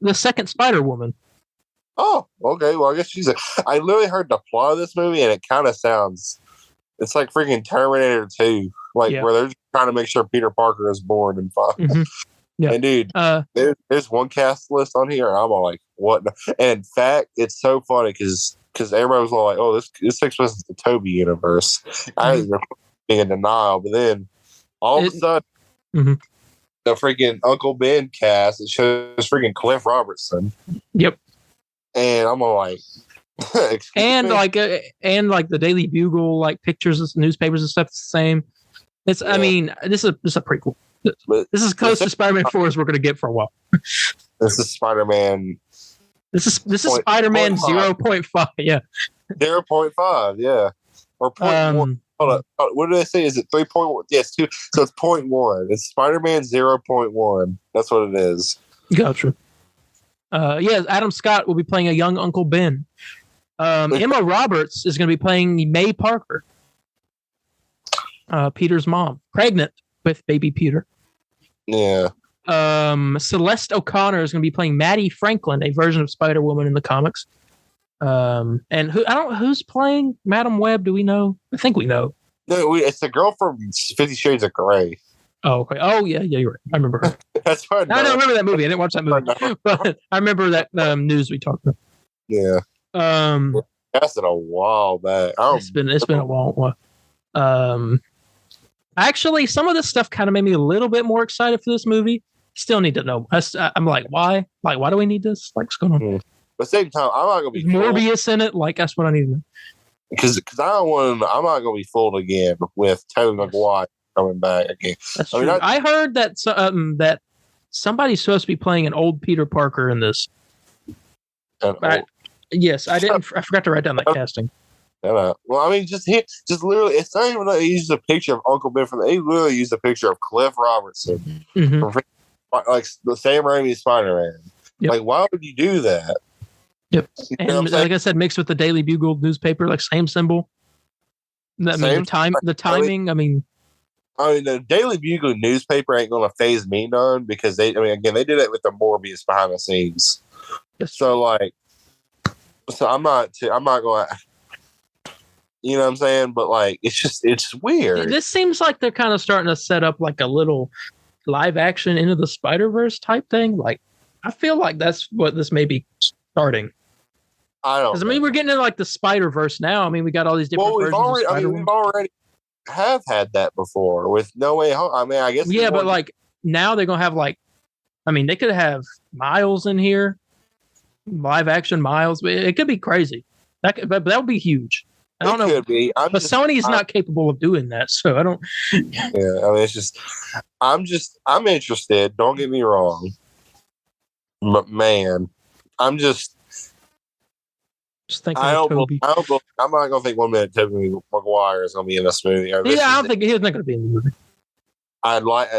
the second Spider-Woman. Oh, okay. Well, I guess I literally heard the plot of this movie, and it kind of sounds. It's like freaking Terminator 2, where they're just trying to make sure Peter Parker is born and fine. Yeah. And dude, there's one cast list on here, and I'm all like, what? And in fact, it's so funny because everybody was all like, oh, this takes place in the Toby universe. I was being in denial, but then all of a sudden, the freaking Uncle Ben cast, it shows freaking Cliff Robertson. Yep. And I'm all like, and like the Daily Bugle, like pictures of newspapers and stuff, the same. It's I mean, this is a prequel. This is close to Spider-Man 4 as we're going to get for a while. This is Spider-Man. This is Spider-Man 0.5. Yeah. 0.5. Yeah. Or 0.1. Hold on. What did I say? Is it 3.1? Yes, 2. So it's 0.1. It's Spider-Man 0.1. That's what it is. Gotcha. Adam Scott will be playing a young Uncle Ben. Emma Roberts is going to be playing May Parker, Peter's mom, pregnant with baby Peter. Yeah. Celeste O'Connor is going to be playing Maddie Franklin, a version of Spider-Woman in the comics. And who's playing Madam Web? Do we know? I think we know. No, it's the girl from 50 Shades of Grey. Oh, okay. Oh, yeah, you're right. I remember her. That's fine. I don't remember that movie. I didn't watch that movie, but I remember that news we talked about. Yeah. That's in a while back. It's been a while. Actually, some of this stuff kind of made me a little bit more excited for this movie. Still need to know. I'm like, why? Like, why do we need this? Like, what's going on? But at the same time, I'm not gonna be Morbius in it. Like, that's what I need to know. Because I don't want to. I'm not gonna be fooled again with Tobey Maguire coming back again. That's true. I heard that that somebody's supposed to be playing an old Peter Parker in this. Yes, I didn't. I forgot to write down that casting. Well, I mean, just literally, it's not even that he used a picture of Uncle Ben from. He literally used a picture of Cliff Robertson, like the Sam Raimi Spider-Man. Yep. Like, why would you do that? Yep. And like I said, mixed with the Daily Bugle newspaper, like same symbol. The timing. I mean, the Daily Bugle newspaper ain't gonna phase me none because they did it with the Morbius behind the scenes. Yes. So I'm not going. You know what I'm saying? But like, it's weird. This seems like they're kind of starting to set up like a little live action Into the Spider-Verse type thing. Like, I feel like that's what this may be starting. I don't. Because we're getting into like the Spider-Verse now. I mean, we got all these different versions of Spider-Man. We've already have had that before with No Way Home. I mean, I guess. Yeah, but like now they're gonna have like, I mean, they could have Miles in here, live action Miles. It could be crazy. But that would be huge. I don't know. Could be. But Sony's not capable of doing that, so I don't. Yeah, I mean, it's just. I'm interested. Don't get me wrong. But man, I'm just thinking. I'm not gonna think 1 minute Tobey Maguire is gonna be in this movie. I don't think he's not gonna be in the movie. I'd like,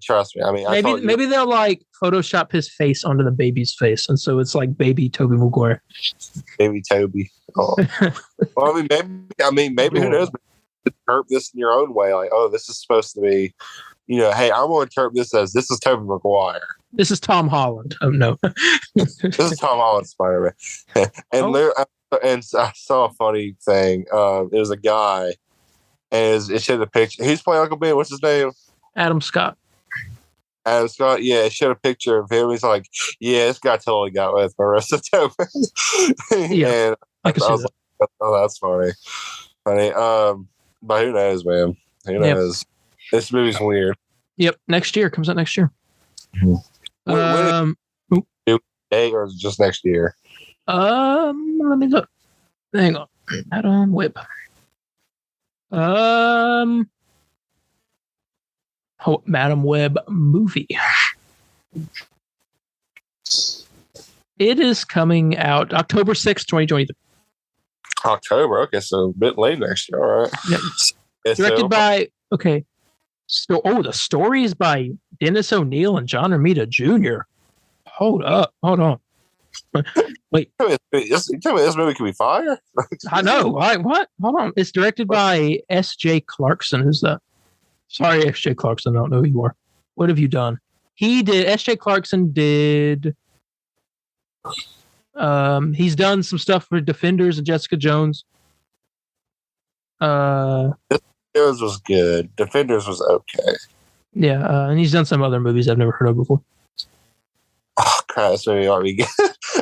trust me. I mean, maybe they'll like Photoshop his face onto the baby's face, and so it's like baby Tobey Maguire. Baby Toby. Oh. Well, maybe who knows? Interpret this in your own way. Like, oh, this is supposed to be, hey, I'm going to interpret this as this is Tobey Maguire. This is Tom Holland. Oh no, this is Tom Holland Spider-Man. And I saw a funny thing. It was a guy, and it showed a picture. Who's playing Uncle Ben? What's his name? Adam Scott. Adam Scott, yeah, it showed a picture of him. He's like, yeah, this guy totally got with my rest of Tobey. Yeah, I can see that. Like, oh, that's funny. But who knows, man? Who knows? This movie's weird. Yep, next year. Comes out next year. When or is it just next year? Let me look. Hang on. Madam Web. Madam Web movie. It is coming out October 6th, 2023. October. Okay, so a bit late next year. All right. Yep. Directed by the story is by Dennis O'Neil and John Romita Jr. Hold on. Wait. You tell me this movie can be fire? I know. What? Hold on. It's directed by S.J. Clarkson. Who's that? Sorry, S.J. Clarkson. I don't know who you are. What have you done? S.J. Clarkson did. He's done some stuff for Defenders and Jessica Jones. Defenders was good. Defenders was okay. Yeah, and he's done some other movies I've never heard of before. Oh, crap, this movie ought to be good.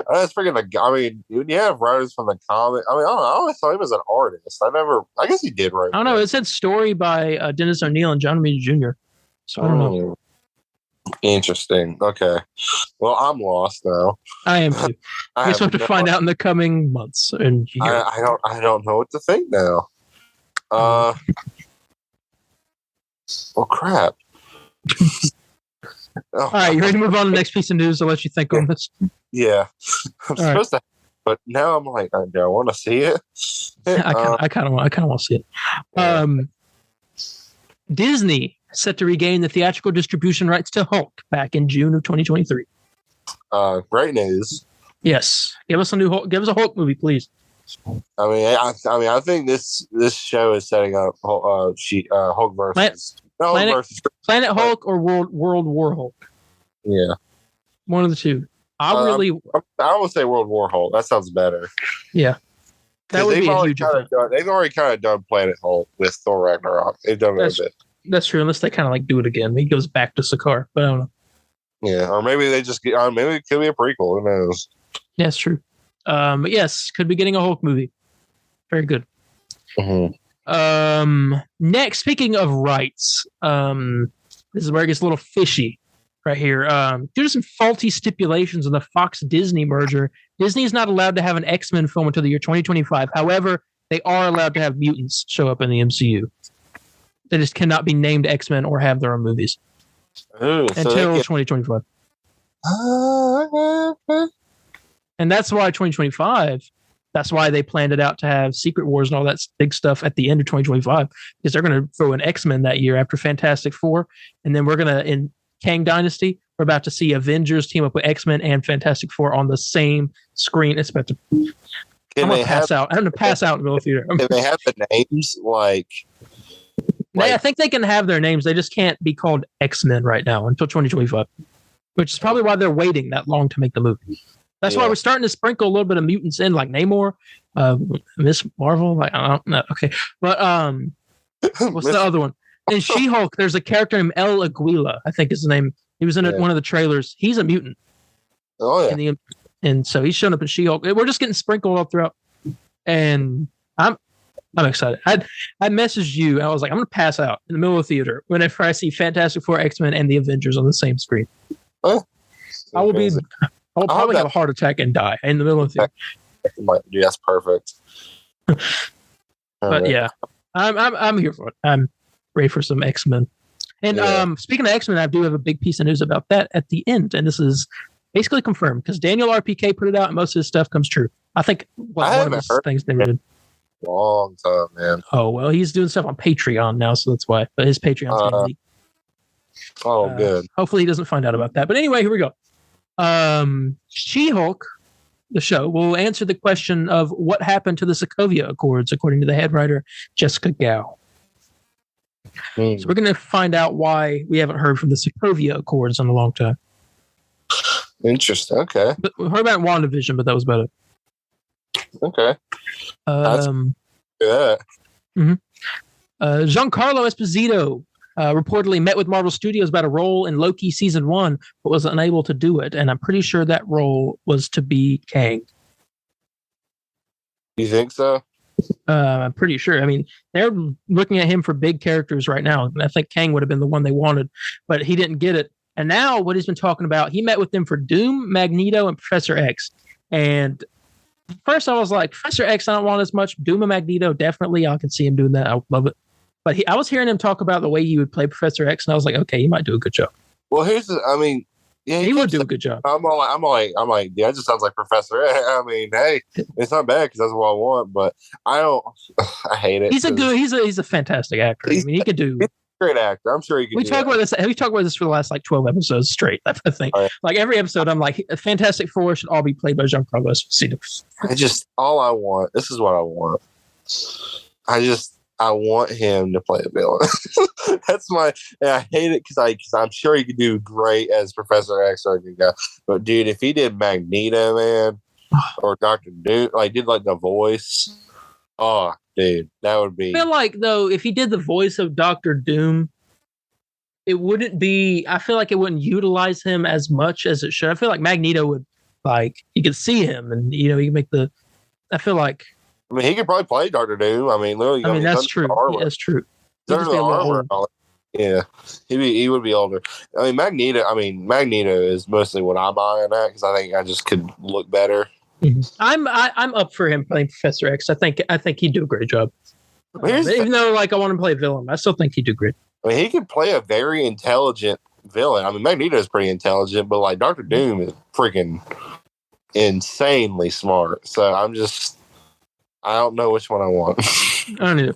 That's freaking. I mean, when you have writers from the comic, I mean, I always thought he was an artist. I guess he did write. I don't know. It said story by Dennis O'Neil and John Romita Jr. So I don't know. Interesting. Okay. Well, I'm lost now. I am too. I guess we'll have to find out in the coming months and years. I don't know what to think now. Oh crap. All right, you ready to move on to the next piece of news? I'll let you think on this. Yeah. I'm supposed to, but now I'm like, do I want to see it? I kind of want to see it. Disney set to regain the theatrical distribution rights to Hulk back in June of 2023. Great news. Yes, give us a new Hulk. Give us a Hulk movie, please. I think this show is setting up Hulk versus Planet Hulk or World War Hulk. Yeah, one of the two. I would say World War Hulk. That sounds better. Yeah, that would be a huge. They've already kind of done Planet Hulk with Thor Ragnarok. They've done it a bit. That's true, unless they kind of like do it again. He goes back to Sakaar, but I don't know. Yeah, or maybe they just get. Maybe it could be a prequel. Who knows? Yeah, that's true. But yes, could be getting a Hulk movie. Very good. Next, speaking of rights, this is where it gets a little fishy right here. Due to some faulty stipulations in the Fox Disney merger, Disney is not allowed to have an X-Men film until the year 2025. However, they are allowed to have mutants show up in the MCU. They just cannot be named X-Men or have their own movies until 2025. And that's why 2025. That's why they planned it out to have Secret Wars and all that big stuff at the end of 2025, because they're going to throw in X-Men that year after Fantastic Four. And then we're going to, in Kang Dynasty, we're about to see Avengers team up with X-Men and Fantastic Four on the same screen. It's about to... I'm going to pass out. I'm going to pass out in the middle of the theater. Can they have the names like... I think they can have their names. They just can't be called X-Men right now until 2025, which is probably why they're waiting that long to make the movie. That's why we're starting to sprinkle a little bit of mutants in, like Namor, Miss Marvel. Like, I don't know. Okay, but what's the other one? In She-Hulk, there's a character named El Aguila. I think is the name. He was in one of the trailers. He's a mutant. Oh yeah. And so he's showing up in She-Hulk. We're just getting sprinkled all throughout, and I'm excited. I messaged you. And I was like, I'm going to pass out in the middle of the theater whenever I see Fantastic Four, X-Men, and the Avengers on the same screen. Oh, I will probably have a heart attack and die in the middle of the theater. Dude, that's perfect. But yeah, I'm here for it. I'm ready for some X-Men. And speaking of X-Men, I do have a big piece of news about that at the end, and this is basically confirmed because Daniel RPK put it out, and most of his stuff comes true. I think one of his things never did. Long time, man. Oh well, he's doing stuff on Patreon now, so that's why. But his Patreon's going to leak. Oh, good. Hopefully, he doesn't find out about that. But anyway, here we go. She-Hulk, the show, will answer the question of what happened to the Sokovia Accords, according to the head writer Jessica Gao. So we're going to find out why we haven't heard from the Sokovia Accords in a long time. Interesting. Okay. But we heard about WandaVision, but that was about it. Okay. Yeah. Giancarlo Esposito reportedly met with Marvel Studios about a role in Loki season 1, but was unable to do it. And I'm pretty sure that role was to be Kang. You think so? I'm pretty sure. I mean, they're looking at him for big characters right now. And I think Kang would have been the one they wanted, but he didn't get it. And now what he's been talking about, he met with them for Doom, Magneto, and Professor X. And first I was like, Professor X, I don't want as much. Doom and Magneto, definitely. I can see him doing that. I would love it. But I was hearing him talk about the way he would play Professor X, and I was like, okay, he might do a good job. Well, he would do a good job. I'm like, yeah, it just sounds like Professor X. I mean, hey, it's not bad because that's what I want, but I hate it. He's a fantastic actor. I mean, he could do. He's a great actor. I'm sure he could. We talked about this for the last like 12 episodes straight. I think like every episode, I'm like, Fantastic Four should all be played by Giancarlo Esposito. This is what I want. I want him to play a villain. And I hate it because I'm sure he could do great as Professor X or a good guy. But dude, if he did Magneto, man, or Dr. Doom, did the voice, oh, dude, that would be. I feel like though, if he did the voice of Dr. Doom, it wouldn't be. I feel like it wouldn't utilize him as much as it should. I feel like Magneto would you could see him, and he can make the. I feel like. I mean, he could probably play Dr. Doom. I mean, literally. That's true. Yeah, that's true. Under the armor. Yeah, he would be older. I mean, Magneto is mostly what I'm eyeing at because I think I just could look better. Mm-hmm. I'm up for him playing Professor X. I think he'd do a great job. Even though I want him to play a villain, I still think he'd do great. I mean, he could play a very intelligent villain. I mean, Magneto is pretty intelligent, but Dr. Doom is freaking insanely smart. So I don't know which one I want. I don't either.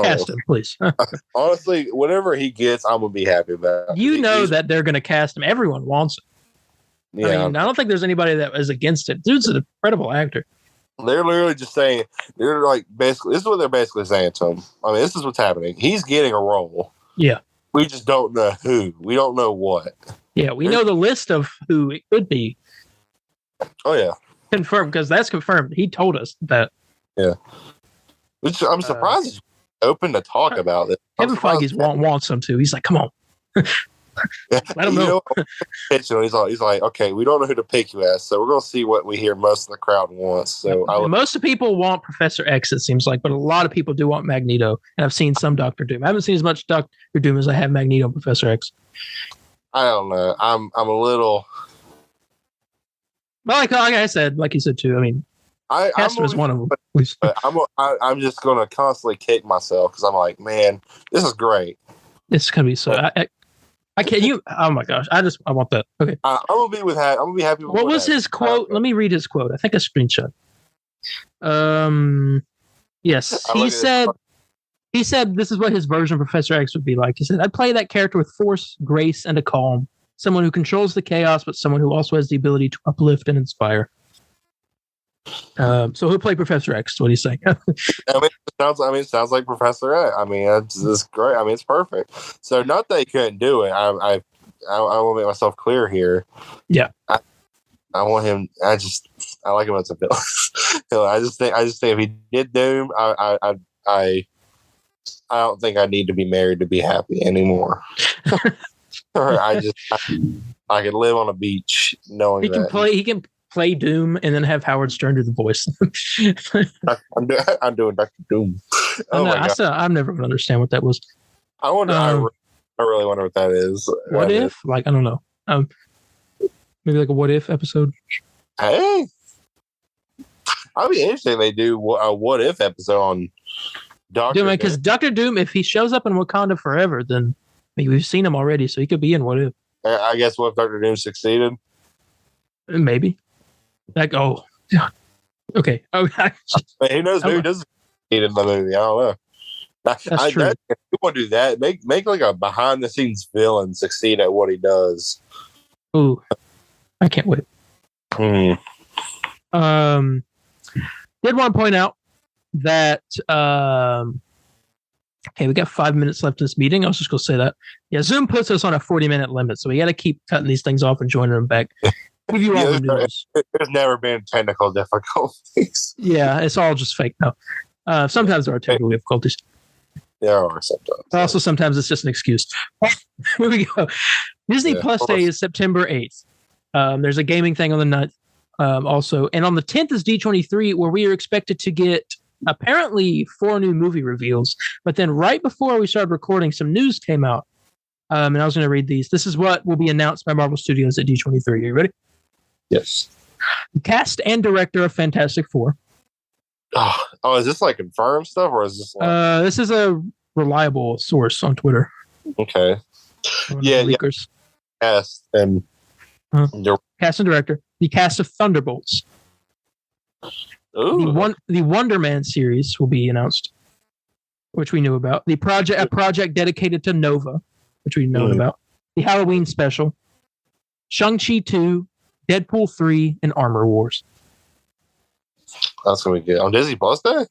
Cast him, please. Honestly, whatever he gets, I'm gonna be happy about. That they're gonna cast him. Everyone wants him. Yeah. I mean, I don't think there's anybody that is against it. Dude's an incredible actor. They're literally just saying, basically, this is what they're basically saying to him. I mean, this is what's happening. He's getting a role. Yeah. We just don't know who. We don't know what. Yeah, we know the list of who it could be. Oh, yeah. Confirmed, because that's confirmed. He told us that. Yeah. Which I'm surprised open to talk about it. Kevin Feige wants them to. He's like, come on. Let him know. He's like, okay, we don't know who to pick you as, so we're going to see what we hear most of the crowd wants. So most of the people want Professor X, it seems like, but a lot of people do want Magneto. And I've seen some Doctor Doom. I haven't seen as much Doctor Doom as I have Magneto and Professor X. I don't know. I'm a little. Well, like I said, like you said too. I mean, Casper is one of them. But I'm just going to constantly kick myself because I'm like, man, this is great. It's gonna be so. I can't. You. Oh my gosh! I want that. Okay. I'm gonna be happy. With what was his quote? Let me read his quote. I think a screenshot. Yes, he said. He said this is what his version of Professor X would be like. He said, "I'd play that character with force, grace, and a calm. Someone who controls the chaos, but someone who also has the ability to uplift and inspire." So he'll play Professor X. What he's saying. it sounds like Professor X. I mean, it's great. I mean, it's perfect. So not that he couldn't do it. I want to make myself clear here. Yeah. I want him. I like him as a villain. I just think if he did Doom, I don't think I need to be married to be happy anymore. I could live on a beach knowing he can play Doom and then have Howard Stern do the voice. I'm doing Dr. Doom. I'm never going to understand what that was. I wonder. I really wonder what that is. What if? Like, I don't know. Maybe like a what if episode. Hey, I'd be interested if they do a what if episode on Doctor Doom. Because Doctor Doom, if he shows up in Wakanda forever, then we've seen him already, so he could be in what if. I guess what if Doctor Doom succeeded? Maybe. Like, oh, okay. Oh, who knows? Who doesn't succeed in the movie? I don't know. That's true. If you want to do that, make like a behind the scenes villain succeed at what he does. Ooh, I can't wait. Did want to point out that okay, we got 5 minutes left in this meeting. I was just going to say that. Yeah, Zoom puts us on a 40-minute limit, so we got to keep cutting these things off and joining them back. Give you all the news. There's never been technical difficulties. Yeah, it's all just fake now. Sometimes there are technical difficulties. There are sometimes. Also, sometimes it's just an excuse. Here we go. Disney Plus Day is September 8th. There's a gaming thing on the 9th also. And on the 10th is D23, where we are expected to get apparently 4 new movie reveals. But then right before we started recording, some news came out. And I was going to read these. This is what will be announced by Marvel Studios at D23. Are you ready? Yes. The cast and director of Fantastic Four. Oh, is this like confirmed stuff, or is this like... this is a reliable source on Twitter. Okay. Yeah. Cast and cast and director. The cast of Thunderbolts. Ooh. The Wonder Man series will be announced, which we knew about. A project dedicated to Nova, which we know about. The Halloween special. Shang-Chi 2, Deadpool 3, and Armor Wars. That's gonna be good on Disney Plus Day.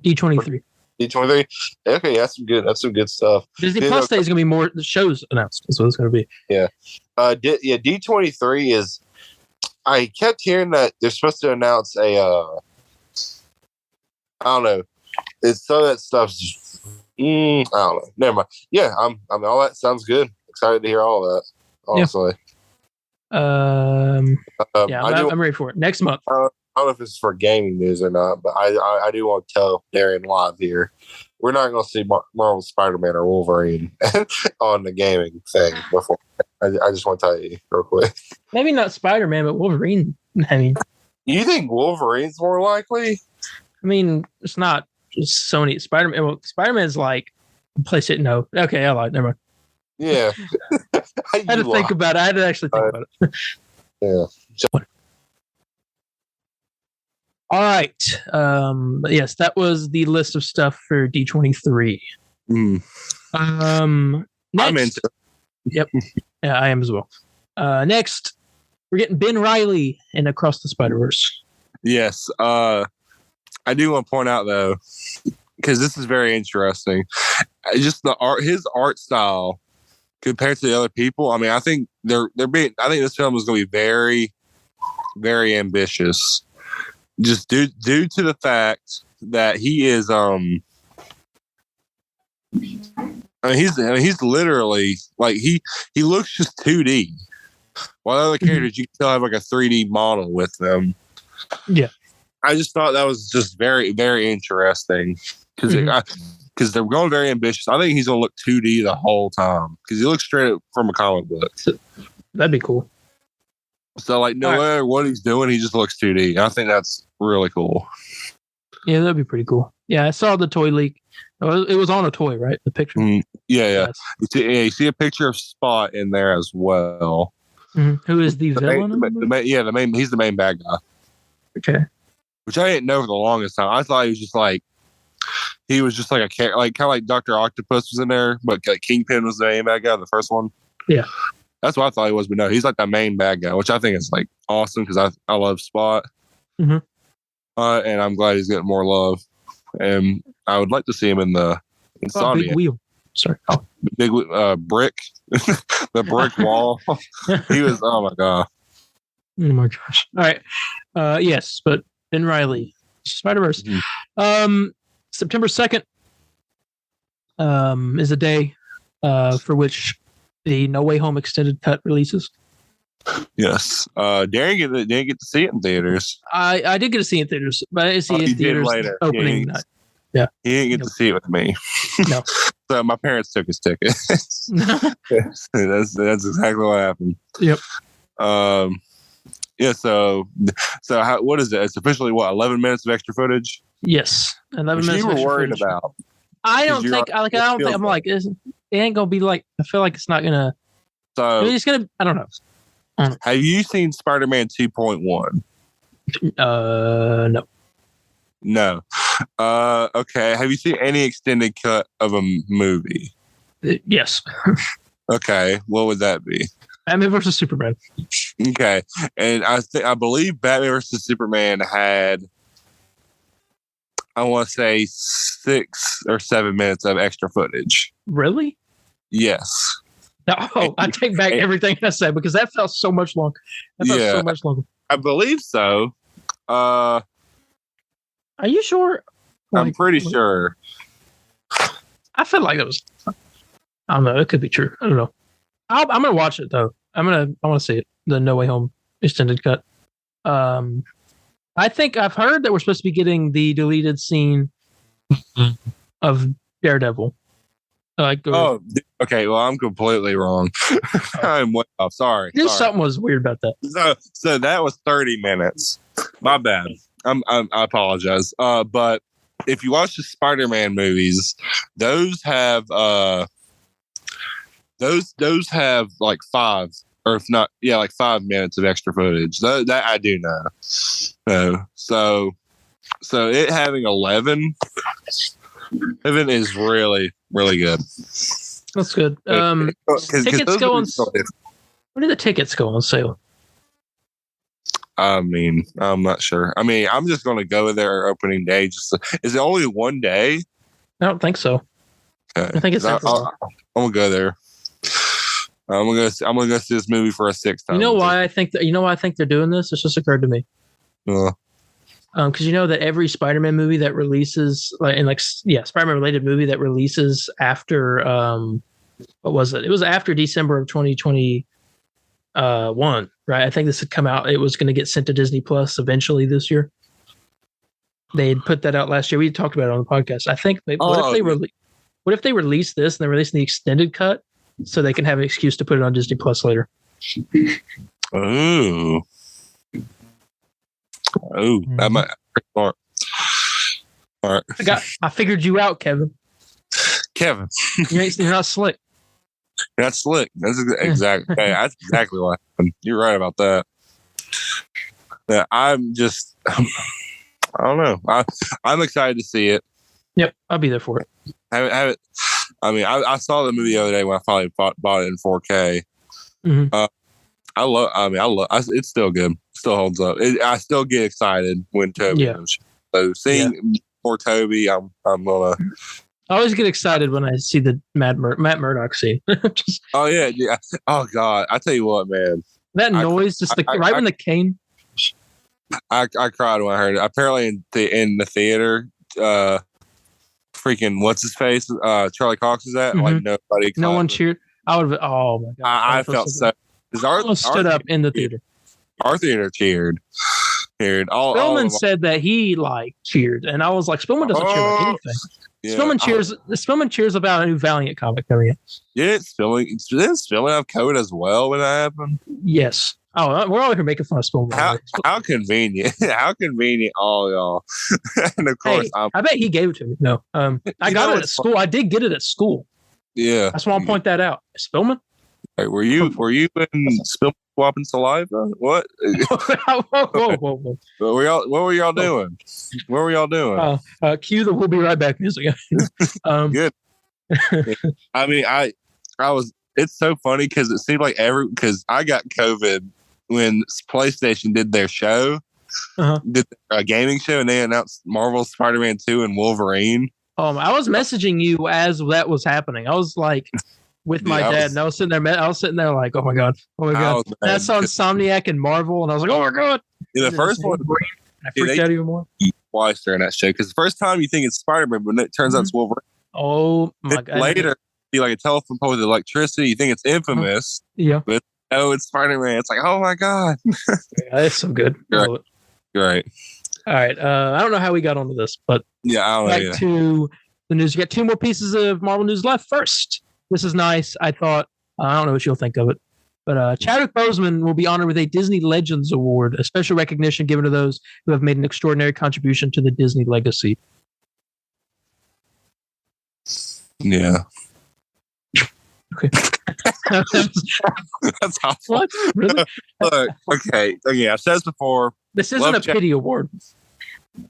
D23. D23. Okay, that's some good stuff. Disney Plus Day is gonna be more shows announced. That's what it's gonna be. Yeah. D23 is. I kept hearing that they're supposed to announce a. I don't know. It's so that stuff's. I don't know. Never mind. Yeah, I'm all that sounds good. Excited to hear all of that. Honestly. Yeah. I'm ready for it. Next month. I don't know if it's for gaming news or not, but I do want to tell Darien live here. We're not going to see Marvel Spider-Man or Wolverine on the gaming thing before. I just want to tell you real quick. Maybe not Spider-Man, but Wolverine. I mean, you think Wolverine's more likely? I mean, it's not just Sony. Spider-Man. Well, Spider-Man's like PlayStation. No, okay, I lied. Never mind. Yeah, I had to think about it. I had to actually think about it. Yeah. All right. Yes, that was the list of stuff for D23. Next, I'm into it. Yep. Yeah, I am as well. Next, we're getting Ben Reilly in Across the Spider-Verse. Yes. I do want to point out though, because this is very interesting. Just his art style compared to the other people. I mean, I think I think this film is going to be very, very ambitious. Just due to the fact that he is He's literally like he looks just 2D. While other characters you can still have like a 3D model with them. Yeah. I just thought that was just very, very interesting because they're going very ambitious. I think he's going to look 2D the whole time because he looks straight from a comic book. That'd be cool. So, like, no matter what he's doing, he just looks 2D. I think that's really cool. Yeah, that'd be pretty cool. Yeah, I saw the toy leak. It was on a toy, right? The picture. Yeah. Yes. You see a picture of Spot in there as well. Who is the villain? He's the main bad guy. Okay. Which I didn't know for the longest time. I thought he was just like a character, like kind of like Dr. Octopus was in there, but like Kingpin was the main bad guy, the first one. Yeah. That's what I thought he was, but no, he's like the main bad guy, which I think is like awesome because I love Spot. And I'm glad he's getting more love. And I would like to see him in Insomnia. Big wheel. Sorry. Big brick. The brick wall. He was, oh my God. Oh my gosh. All right. Yes, but Ben Reilly, Spider-Verse. September 2nd is a day for which the No Way Home extended cut releases. Yes. Darien didn't get to see it in theaters. I did get to see it in theaters, but I didn't see it in theaters later. opening night. Yeah. He didn't get to see it with me. No. So my parents took his ticket. That's exactly what happened. Yep. Yeah. So what is it? It's officially 11 minutes of extra footage. Yes, 11 minutes. You were worried footage. about. I don't think. I'm like. It ain't gonna be like. I feel like it's not gonna. So it's gonna. I don't know. Have you seen Spider-Man 2.1? No. No. Okay. Have you seen any extended cut of a movie? Yes. Okay. What would that be? Batman versus Superman. Okay. And I believe Batman versus Superman had, I want to say 6 or 7 minutes of extra footage. Really? Yes. No, I take back everything I said because that felt so much longer. So much longer. I believe so. Are you sure? I'm pretty sure. I feel like it was. I don't know. It could be true. I don't know. I'm gonna watch it though. I want to see it. The No Way Home extended cut. I think I've heard that we're supposed to be getting the deleted scene of Daredevil. Okay. Well, I'm completely wrong. I'm way off. Sorry. Something was weird about that. So that was 30 minutes. My bad. I apologize. But if you watch the Spider-Man movies, those have those have like 5 or if not, like 5 minutes of extra footage. That I do know. So it having 11 is really, really good. That's good. Tickets go on. When did the tickets go on sale? I mean, I'm not sure. I mean, I'm just going to go there opening day. Is it only one day? I don't think so. Okay. I think it's. I'm gonna go there. I'm gonna go see this movie for a 6th time. You know why I think they're doing this? This just occurred to me. Because you know that every Spider-Man movie that releases, Spider-Man related movie that releases after what was it? It was after December of 2021, right? I think this had come out. It was going to get sent to Disney Plus eventually this year. They had put that out last year. We talked about it on the podcast. I think what if they release this and they're releasing the extended cut so they can have an excuse to put it on Disney Plus later? Oh, that might be smart. All right. I figured you out, Kevin. You're not slick. That's slick. That's exactly. That's exactly what happened. You're right about that. Yeah, I'm just. I don't know. I'm excited to see it. Yep, I'll be there for it. Have it. I mean, I saw the movie the other day when I finally bought it in 4K. It's still good. Still holds up. I still get excited when Toby comes. So seeing more Toby, I'm gonna. I always get excited when I see the Matt Murdock scene. Oh yeah. Oh God, I tell you what, man. That noise, when the cane. I cried when I heard it. Apparently, in the theater, freaking what's his face? Charlie Cox is at. Like nobody. No one cheered. I would have. Oh my god! I felt so. I almost stood up in the theater. Our theater cheered. Spillman said that he cheered, and I was like, Spillman doesn't cheer about anything. Yeah, Spillman cheers about a new Valiant comic coming in. Didn't Spillman have COVID as well when that happened? Yes. Oh, we're all here making fun of Spillman. How convenient! How convenient, all y'all. And of course, I bet he gave it to me. No, I got it at school. I did get it at school. Yeah, that's why I'll point that out. Spillman. Hey, were you in Spillman swapping saliva? What? Whoa. What were y'all doing? What were y'all doing? Cue the "We'll be right back" music. Good. I mean, I was. It's so funny because it seemed like because I got COVID when PlayStation did their show, did a gaming show, and they announced Marvel Spider-Man 2 and Wolverine. I was messaging you as that was happening. I was like with my dad, and I was sitting there like, oh my god. That's on Insomniac and Marvel, and I was like, oh my god. Yeah, the first one, I freaked out even more. Twice during that show because the first time you think it's Spider-Man, but it turns out it's Wolverine. Oh my god! Later, see like a telephone pole with electricity. You think it's Infamous, but it's Spider-Man. It's like, oh my god, that's so good. Right. All right. I don't know how we got onto this, but back to the news. You got two more pieces of Marvel news left. First, this is nice. I thought I don't know what you'll think of it, but Chadwick Boseman will be honored with a Disney Legends Award, a special recognition given to those who have made an extraordinary contribution to the Disney legacy. Yeah. Okay. That's awful. What? Really? Look, okay. I said this before. This isn't a pity award.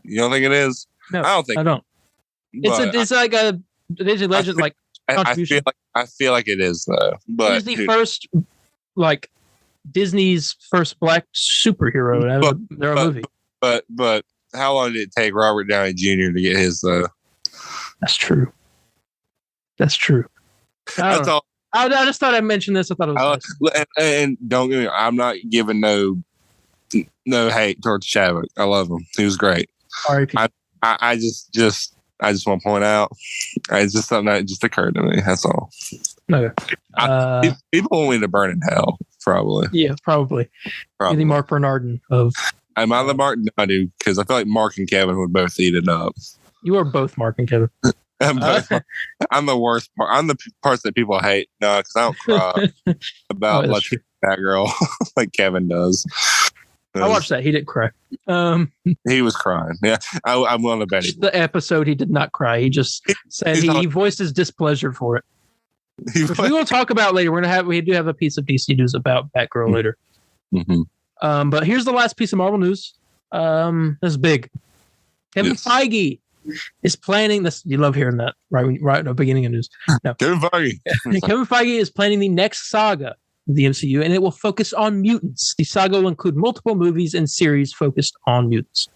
You don't think it is? No, I don't. It's like a Disney Legend contribution. I feel like it is though. But it is the first Disney's first black superhero to have their own movie. But how long did it take Robert Downey Jr. to get his? That's true. That's all. I just thought I'd mention this. I thought it was nice. And don't get me wrong, I'm not giving no hate towards Chadwick. I love him. He was great. R.I.P. I just want to point out it's just something that just occurred to me. That's all. Okay. People want me to burn in hell, probably. Yeah, probably. You're the Mark Bernardin of. Am I the Mark? No, I do, because I feel like Mark and Kevin would both eat it up. You are both Mark and Kevin. I'm the worst part. I'm the parts that people hate. No, because I don't cry about that girl like Kevin does. I watched that. He didn't cry. He was crying. Yeah, I'm willing to bet he. The episode, he did not cry. He just said he voiced his displeasure for it. Which we will talk about later. We do have a piece of DC news about Batgirl later. Mm-hmm. But here's the last piece of Marvel news. This is big. Kevin Feige is planning this. You love hearing that, right at the beginning of news. No. Kevin Feige. Kevin Feige is planning the next saga of the MCU, and it will focus on mutants. The saga will include multiple movies and series focused on mutants.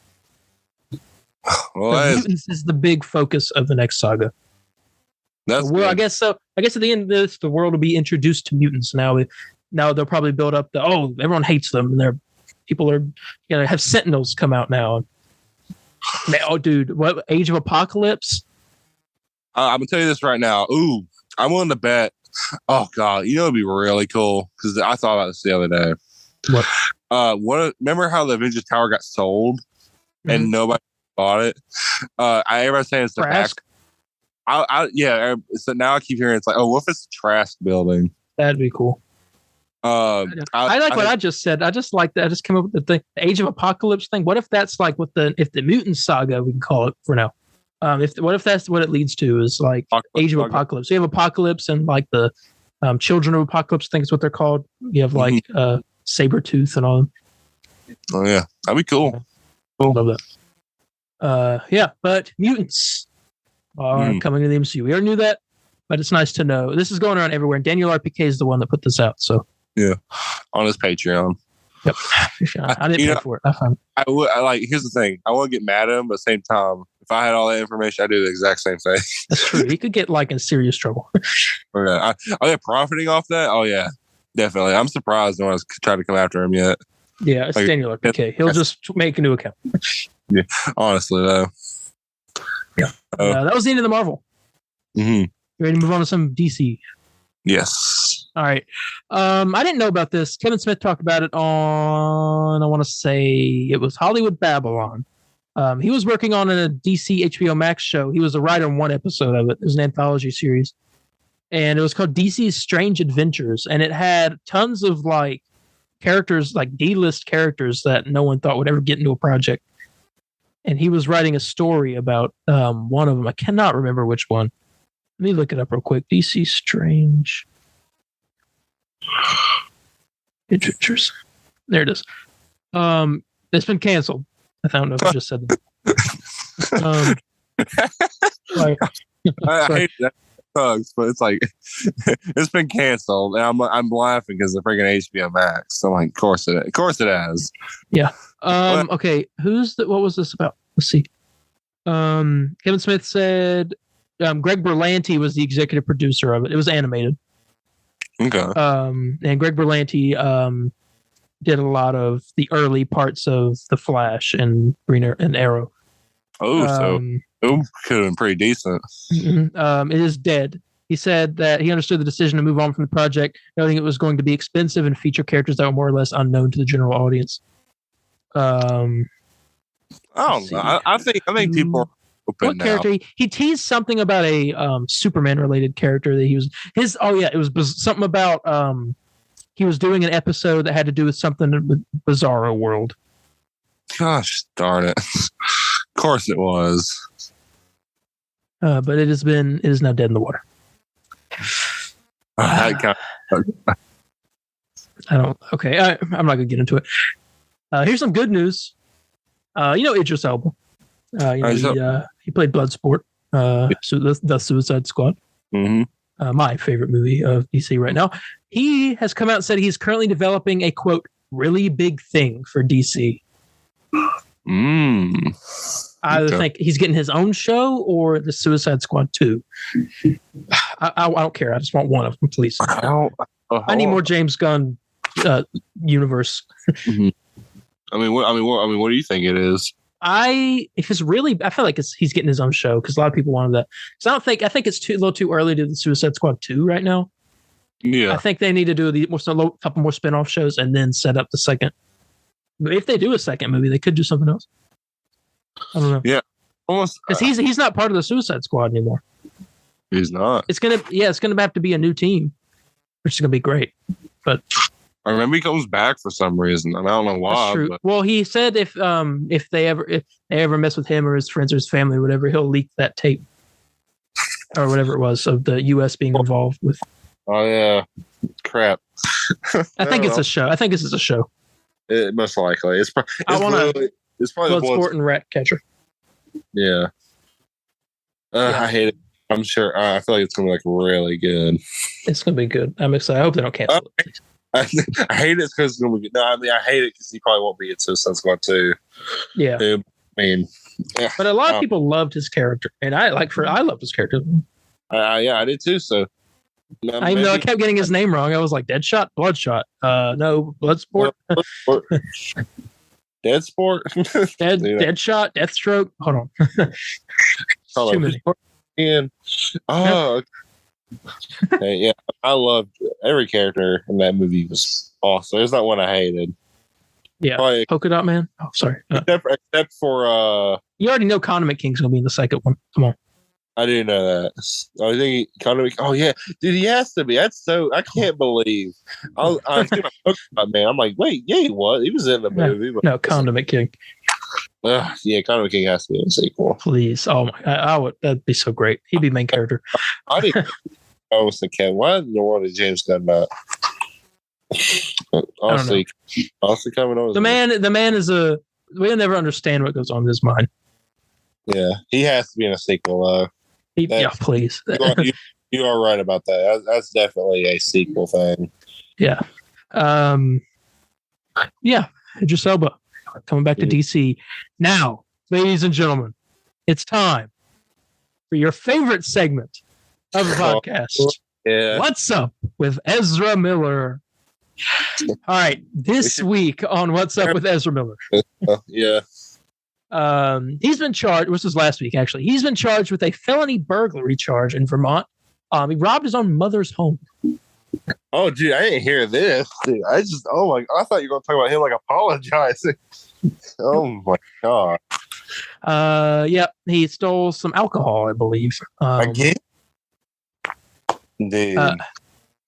Well, mutants is the big focus of the next saga. That's I guess so. I guess at the end of this, the world will be introduced to mutants. Now they'll probably build up everyone hates them, and people are have Sentinels come out now. Oh, dude, what Age of Apocalypse? I'm gonna tell you this right now. Ooh, I'm willing to bet. Oh God, it'd be really cool because I thought about this the other day. What? Remember how the Avengers Tower got sold and nobody bought it? Everybody's saying it's the back. So now I keep hearing it's like, oh, what if it's a Trask building? That'd be cool. I like what I just said. I just like that. I just came up with the thing, the Age of Apocalypse thing. What if that's like if the mutant saga, we can call it for now. What if that's what it leads to is like Age of Apocalypse? You have Apocalypse and like the Children of Apocalypse, I think is what they're called. You have like Sabretooth and all them. Oh yeah, that'd be cool. Love that. But mutants are coming to the MCU. We already knew that, but it's nice to know. This is going around everywhere. And Daniel RPK is the one that put this out. So yeah, on his Patreon. Yep. I didn't pay for it. Here's the thing. I won't get mad at him, but at the same time, if I had all that information, I'd do the exact same thing. That's true. He could get like in serious trouble. Okay. Profiting off that? Oh yeah, definitely. I'm surprised no one's tried to come after him yet. Yeah, it's Daniel RPK. He'll just make a new account. Yeah, honestly though. Yeah. That was the end of the Marvel. Mm-hmm. You ready to move on to some DC? Yes. All right. I didn't know about this. Kevin Smith talked about it on, I want to say it was Hollywood Babylon. He was working on a DC HBO Max show. He was a writer on one episode of it. It was an anthology series. And it was called DC's Strange Adventures. And it had tons of like characters, like D-list characters that no one thought would ever get into a project. And he was writing a story about one of them. I cannot remember which one. Let me look it up real quick. DC Strange Adventures. There it is. It's been canceled. I don't know if I just said that. I hate that sucks, but it's like it's been canceled, and I'm laughing because the freaking HBO Max. So I'm like, of course it has. Yeah. Okay. What was this about? Let's see. Kevin Smith said Greg Berlanti was the executive producer of it. It was animated. Okay. And Greg Berlanti did a lot of the early parts of The Flash and and Arrow. Oh, so it could have been pretty decent. It is dead. He said that he understood the decision to move on from the project, knowing it was going to be expensive and feature characters that were more or less unknown to the general audience. I don't know. I think people are open what now. character he teased something about a Superman related character that he was it was something about he was doing an episode that had to do with something with Bizarro World. Gosh darn it. Of course it was. But it is now dead in the water. I'm not gonna get into it. Here's some good news. Idris Elba. He played Bloodsport, the Suicide Squad. Mm-hmm. My favorite movie of DC right now. He has come out and said he's currently developing a quote really big thing for DC. I think he's getting his own show or the Suicide Squad 2. I don't care. I just want one of them, please. I need more James Gunn universe. Mm-hmm. I mean, what do you think it is? I feel like he's getting his own show because a lot of people wanted that. So I think it's a little too early to do the Suicide Squad 2 right now. Yeah, I think they need to do a couple more spinoff shows and then set up the second. But if they do a second movie, they could do something else. I don't know. Yeah, almost because he's not part of the Suicide Squad anymore. He's not. It's gonna have to be a new team, which is gonna be great. But I remember he comes back for some reason. I don't know why. That's true. But. Well, he said if they ever mess with him or his friends or his family or whatever, he'll leak that tape or whatever it was of the U.S. being involved with. Oh yeah, crap. I think it's a show. I think this is a show. It most likely. It's probably Bloodsport and Ratcatcher. Yeah. I hate it. I'm sure. I feel like it's gonna be like really good. It's gonna be good. I'm excited. I hope they don't cancel it. I hate it because it's gonna be good. No, I mean I hate it because he probably won't be in Suicide Squad 2. Yeah. I mean, yeah. But a lot of people loved his character, and I loved his character. Yeah, I did too. So. Even though I kept getting his name wrong, I was like Deadshot, Bloodshot. No, Bloodsport. Deadsport. Deadshot, Deathstroke. Hold on. Too many. And yeah, I loved every character in that movie. Was awesome. There's not one I hated. Yeah, probably, Polka Dot Man. Oh, sorry. Except for you already know Condiment King's gonna be in the second one. Come on. I didn't know that. I think Condiment. Oh yeah, dude, he has to be. That's so. I can't believe. I'm man. I'm like, wait, yeah, he was. He was in the movie. No, Condiment King. Yeah, Condiment King has to be in the sequel. Please, oh my, I would. That'd be so great. He'd be main character. I didn't. I was thinking, why in the world did James Gunn not? Honestly, coming on. The man is a. We'll never understand what goes on in his mind. Yeah, he has to be in a sequel though. Yeah, please. You are right about that. That's definitely a sequel thing. Yeah. Yeah. Idris Elba coming back to DC. Now, ladies and gentlemen, it's time for your favorite segment of the podcast. Yeah. What's Up with Ezra Miller? All right. This week on What's Up with Ezra Miller. Yeah. He's been charged. This was last week, actually. He's been charged with a felony burglary charge in Vermont. He robbed his own mother's home. Oh, dude, I didn't hear this. Dude, I thought you were going to talk about him like apologizing. Oh my god. Yeah, he stole some alcohol, I believe. Again? Dude.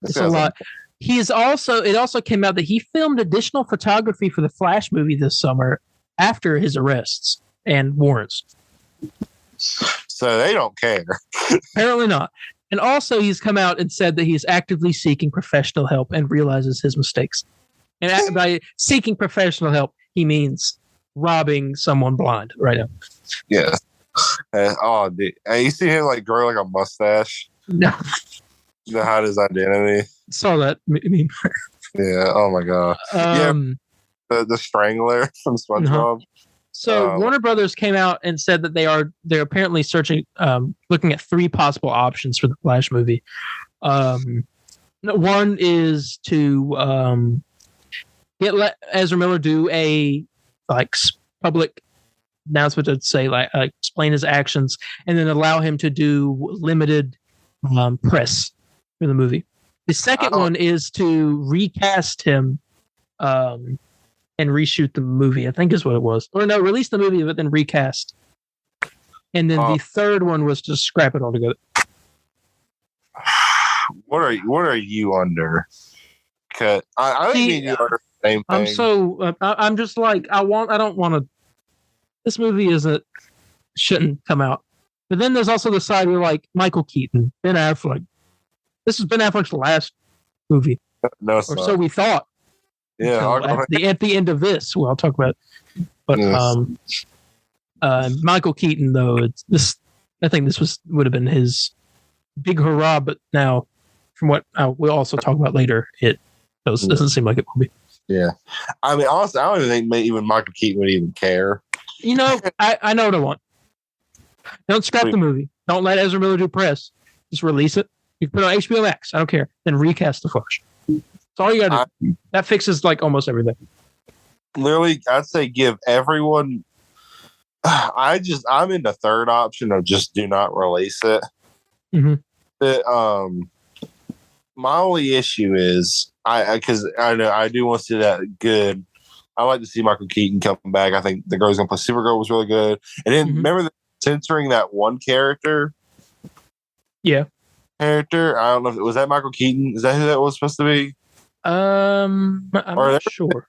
It's a lot. It also came out that he filmed additional photography for the Flash movie this summer after his arrests and warrants. So they don't care. Apparently not. And also, he's come out and said that he's actively seeking professional help and realizes his mistakes. And by seeking professional help, he means robbing someone blind right now. Yeah. Oh, dude. And you see him like grow like a mustache? No. To hide his identity. Saw that meme. Yeah. Oh my god. The Strangler from SpongeBob. So Warner Brothers came out and said that they're apparently searching, looking at 3 possible options for the Flash movie. One is to let Ezra Miller do a public announcement to say explain his actions, and then allow him to do limited press for the movie. The second one is to recast him and reshoot the movie, I think is what it was. Or no, release the movie, but then recast. And then the third one was to scrap it altogether. What are you under? Cause I think me and you are the same thing. I'm just like, I don't want to. This movie shouldn't come out. But then there's also the side where like Michael Keaton, Ben Affleck. This is Ben Affleck's last movie. No, or so we thought. Yeah. So at the end of this, I'll talk about it. But Michael Keaton, though, I think this would have been his big hurrah. But now, from what we'll also talk about later, it doesn't seem like it will be. Yeah, I mean, honestly, I don't even think even Michael Keaton would even care. You know, I know what I want. Don't scrap the movie. Don't let Ezra Miller do press. Just release it. You can put it on HBO Max. I don't care. Then recast the Flash. That's all you got to do. That fixes like almost everything. Literally, I'd say give everyone. I'm in the third option of just do not release it. Mm-hmm. My only issue is because I know I do want to see that good. I like to see Michael Keaton come back. I think the girl's gonna play Supergirl was really good. And then remember censoring that one character. Yeah. Character. I don't know if was that Michael Keaton. Is that who that was supposed to be? I'm not sure.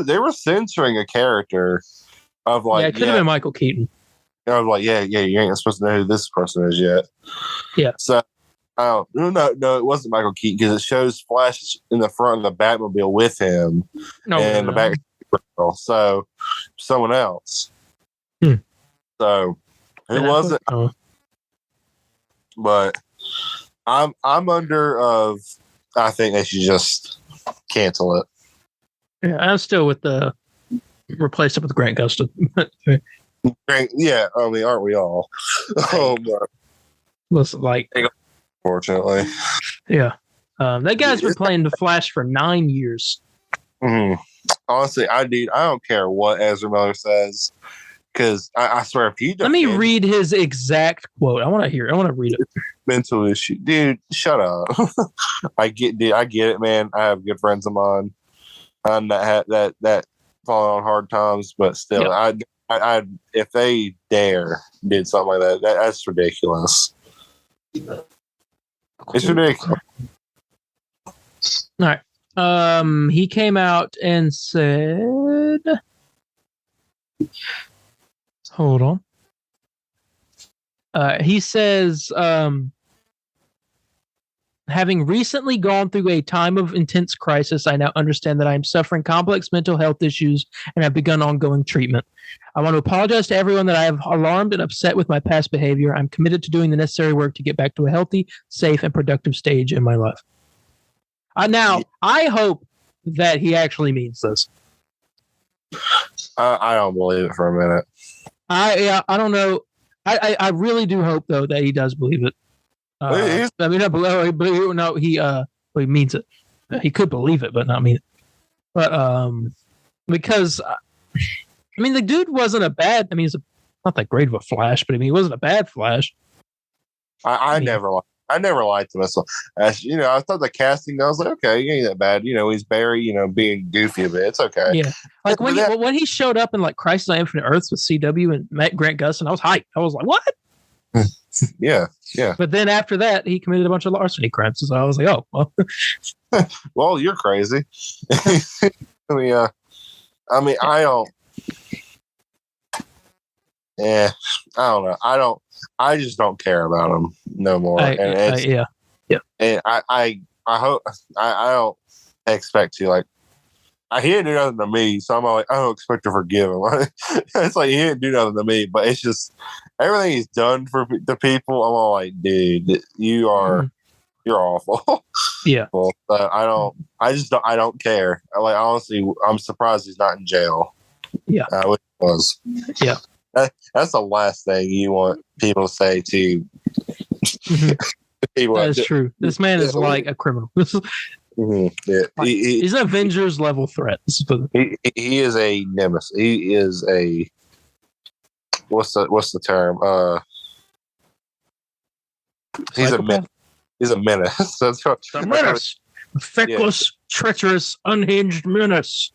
They were censoring a character of like. Yeah, it could have been Michael Keaton. I was like, yeah, you ain't supposed to know who this person is yet. Yeah. So, no, it wasn't Michael Keaton because it shows Flash in the front of the Batmobile with him, and the back girl. So, someone else. So, who was it? But I'm under of. I think they should just cancel it. Yeah, I'm still with the replace it with Grant Gustin. Yeah, I mean, aren't we all? Listen, like, fortunately, yeah, that guy's been playing the Flash for 9 years. Mm-hmm. Honestly, I don't care what Ezra Miller says because I swear if you let me read his exact quote. I want to hear. I want to read it. Mental issue, dude. Shut up. I get it, man. I have good friends of mine that falling on hard times, but still, I if they did something like that's ridiculous. It's ridiculous. All right. He came out and said, hold on. He says, having recently gone through a time of intense crisis, I now understand that I am suffering complex mental health issues and have begun ongoing treatment. I want to apologize to everyone that I have alarmed and upset with my past behavior. I'm committed to doing the necessary work to get back to a healthy, safe, and productive stage in my life. I hope that he actually means this. I don't believe it for a minute. I don't know. I really do hope though that he does believe it. I mean, he means it. He could believe it, but not mean it. But because I mean, the dude wasn't a bad. I mean, he's not that great of a Flash, but I mean, he wasn't a bad Flash. I never liked him. So, I thought the casting. I was like, okay, he ain't that bad. He's Barry. Being goofy a bit. It's okay. Yeah, like when he showed up in like Crisis on Infinite Earths with CW and met Grant Gustin, I was hyped. I was like, what? Yeah. But then after that, he committed a bunch of larceny crimes. So I was like, oh, well. Well, you're crazy. I mean, I don't. Yeah, I don't know. I just don't care about him no more. Yeah. And I hope I don't expect to like. He didn't do nothing to me, so I'm like, I don't expect to forgive him. It's like he didn't do nothing to me, but it's just everything he's done for the people. I'm all like, dude, you're awful. Yeah. Well, I don't care. Like, honestly, I'm surprised he's not in jail. Yeah. Which was. Yeah. That's the last thing you want people to say to people. That is true. This man is like a criminal. Yeah, he's an Avengers level threat. He is a nemesis. He is a what's the term? He's a menace. He's a menace. That's what, a menace. Feckless, treacherous, unhinged menace.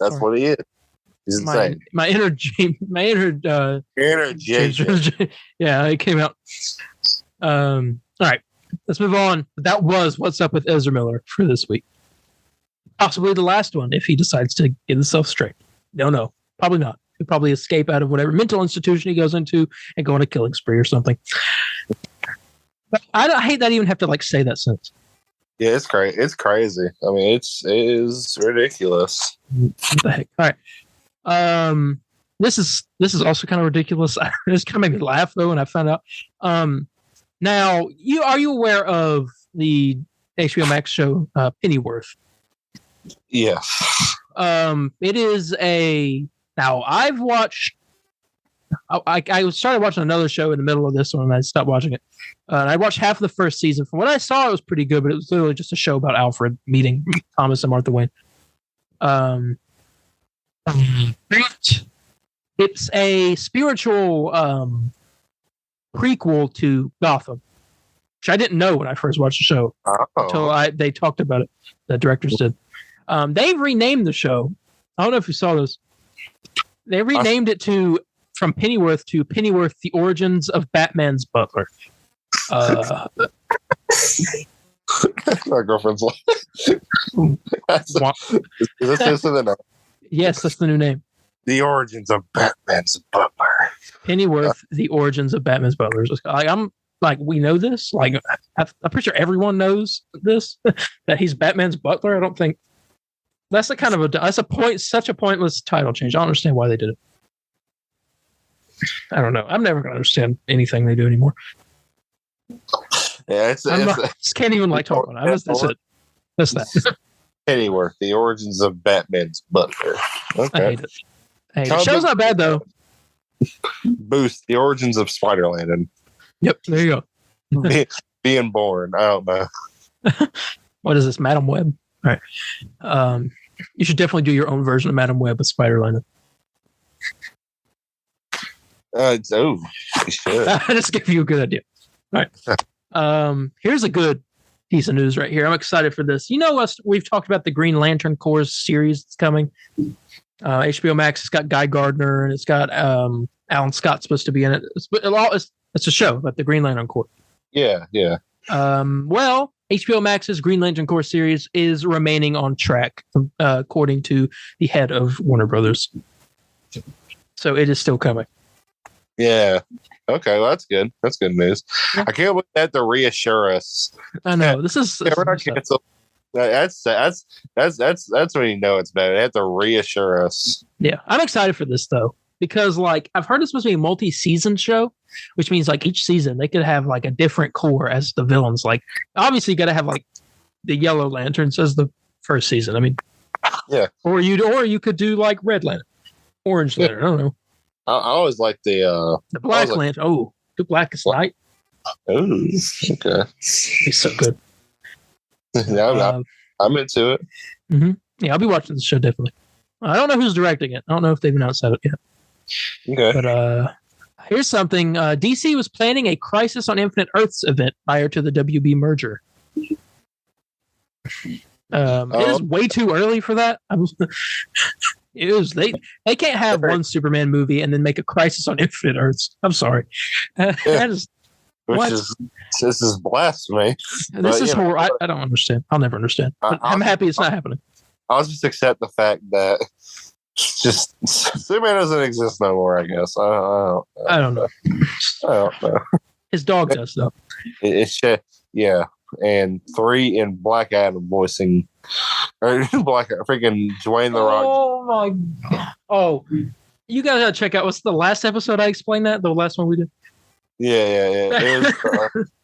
That's what he is. He's insane. My inner yeah, it came out. All right. Let's move on. That was What's Up with Ezra Miller for this week. Possibly the last one if he decides to get himself straight. Don't know. Probably not. He'll probably escape out of whatever mental institution he goes into and go on a killing spree or something. But I hate that I even have to like say that sentence. Yeah, it's crazy. It's crazy. I mean, it is ridiculous. What the heck? All right. This is also kind of ridiculous. It's kind of made me laugh though when I found out. Now, are you aware of the HBO Max show Pennyworth? Yes. It is now I've watched. I started watching another show in the middle of this one, and I stopped watching it. And I watched half of the first season. From what I saw, it was pretty good, but it was literally just a show about Alfred meeting Thomas and Martha Wayne. It's a spiritual prequel to Gotham, which I didn't know when I first watched the show until they talked about it. The directors did. They've renamed the show. I don't know if you saw this. They renamed it from Pennyworth to Pennyworth: The Origins of Batman's Butler. My girlfriend's like, is this in the Yes, that's the new name. The Origins of Batman's Butler. Pennyworth: The Origins of Batman's Butler. I'm like, we know this. Like, I'm pretty sure everyone knows this that he's Batman's butler. I don't think that's the kind of such a pointless title change. I don't understand why they did it. I don't know. I'm never going to understand anything they do anymore. Yeah, I just can't even like talk about it. That's it. That's that. Pennyworth: The Origins of Batman's Butler. Okay. I hate it. The show's not bad though. Boost: The Origins of Spider-Landon. Yep, there you go. Being born. I don't know. What is this, Madam Web? All right. You should definitely do your own version of Madam Web with Spider-Landon. You should. I just give you a good idea. All right. Here's a good piece of news right here. I'm excited for this. You know us, we've talked about the Green Lantern Corps series that's coming. HBO Max has got Guy Gardner and it's got Alan Scott supposed to be in it. It's a show about the Green Lantern Corps. Yeah. Well, HBO Max's Green Lantern Corps series is remaining on track, according to the head of Warner Brothers. So it is still coming. Yeah. Okay, well, that's good. That's good news. Yeah. I can't believe they have to reassure us. I know. This is we're not canceled. That's when you know it's bad. They have to reassure us. Yeah, I'm excited for this though because like I've heard it's supposed to be a multi-season show, which means like each season they could have like a different corps as the villains. Like obviously you got to have like the Yellow Lanterns as the first season. I mean, yeah. Or you could do like Red Lantern, Orange Lantern. I don't know. I always like the Black Lantern. Oh, the Blackest Night. Oh, okay. He's so good. Yeah, I'm into it. Mm-hmm. Yeah, I'll be watching the show definitely. I don't know who's directing it. I don't know if they've announced that yet. Okay. But here's something. DC was planning a Crisis on Infinite Earths event prior to the WB merger. It is way too early for that. It was they can't have one Superman movie and then make a Crisis on Infinite Earths. I'm sorry. This is blasphemy. This is horrible. I don't understand. I'll never understand. But I'm happy it's not happening. I'll just accept the fact that just Superman doesn't exist no more, I guess. I don't know. His dog does, though. Yeah. And 3 in Black Adam voicing, or freaking Dwayne The Rock. Oh, my God. Oh, you guys gotta check out. What's the last episode I explained that? The last one we did? Yeah.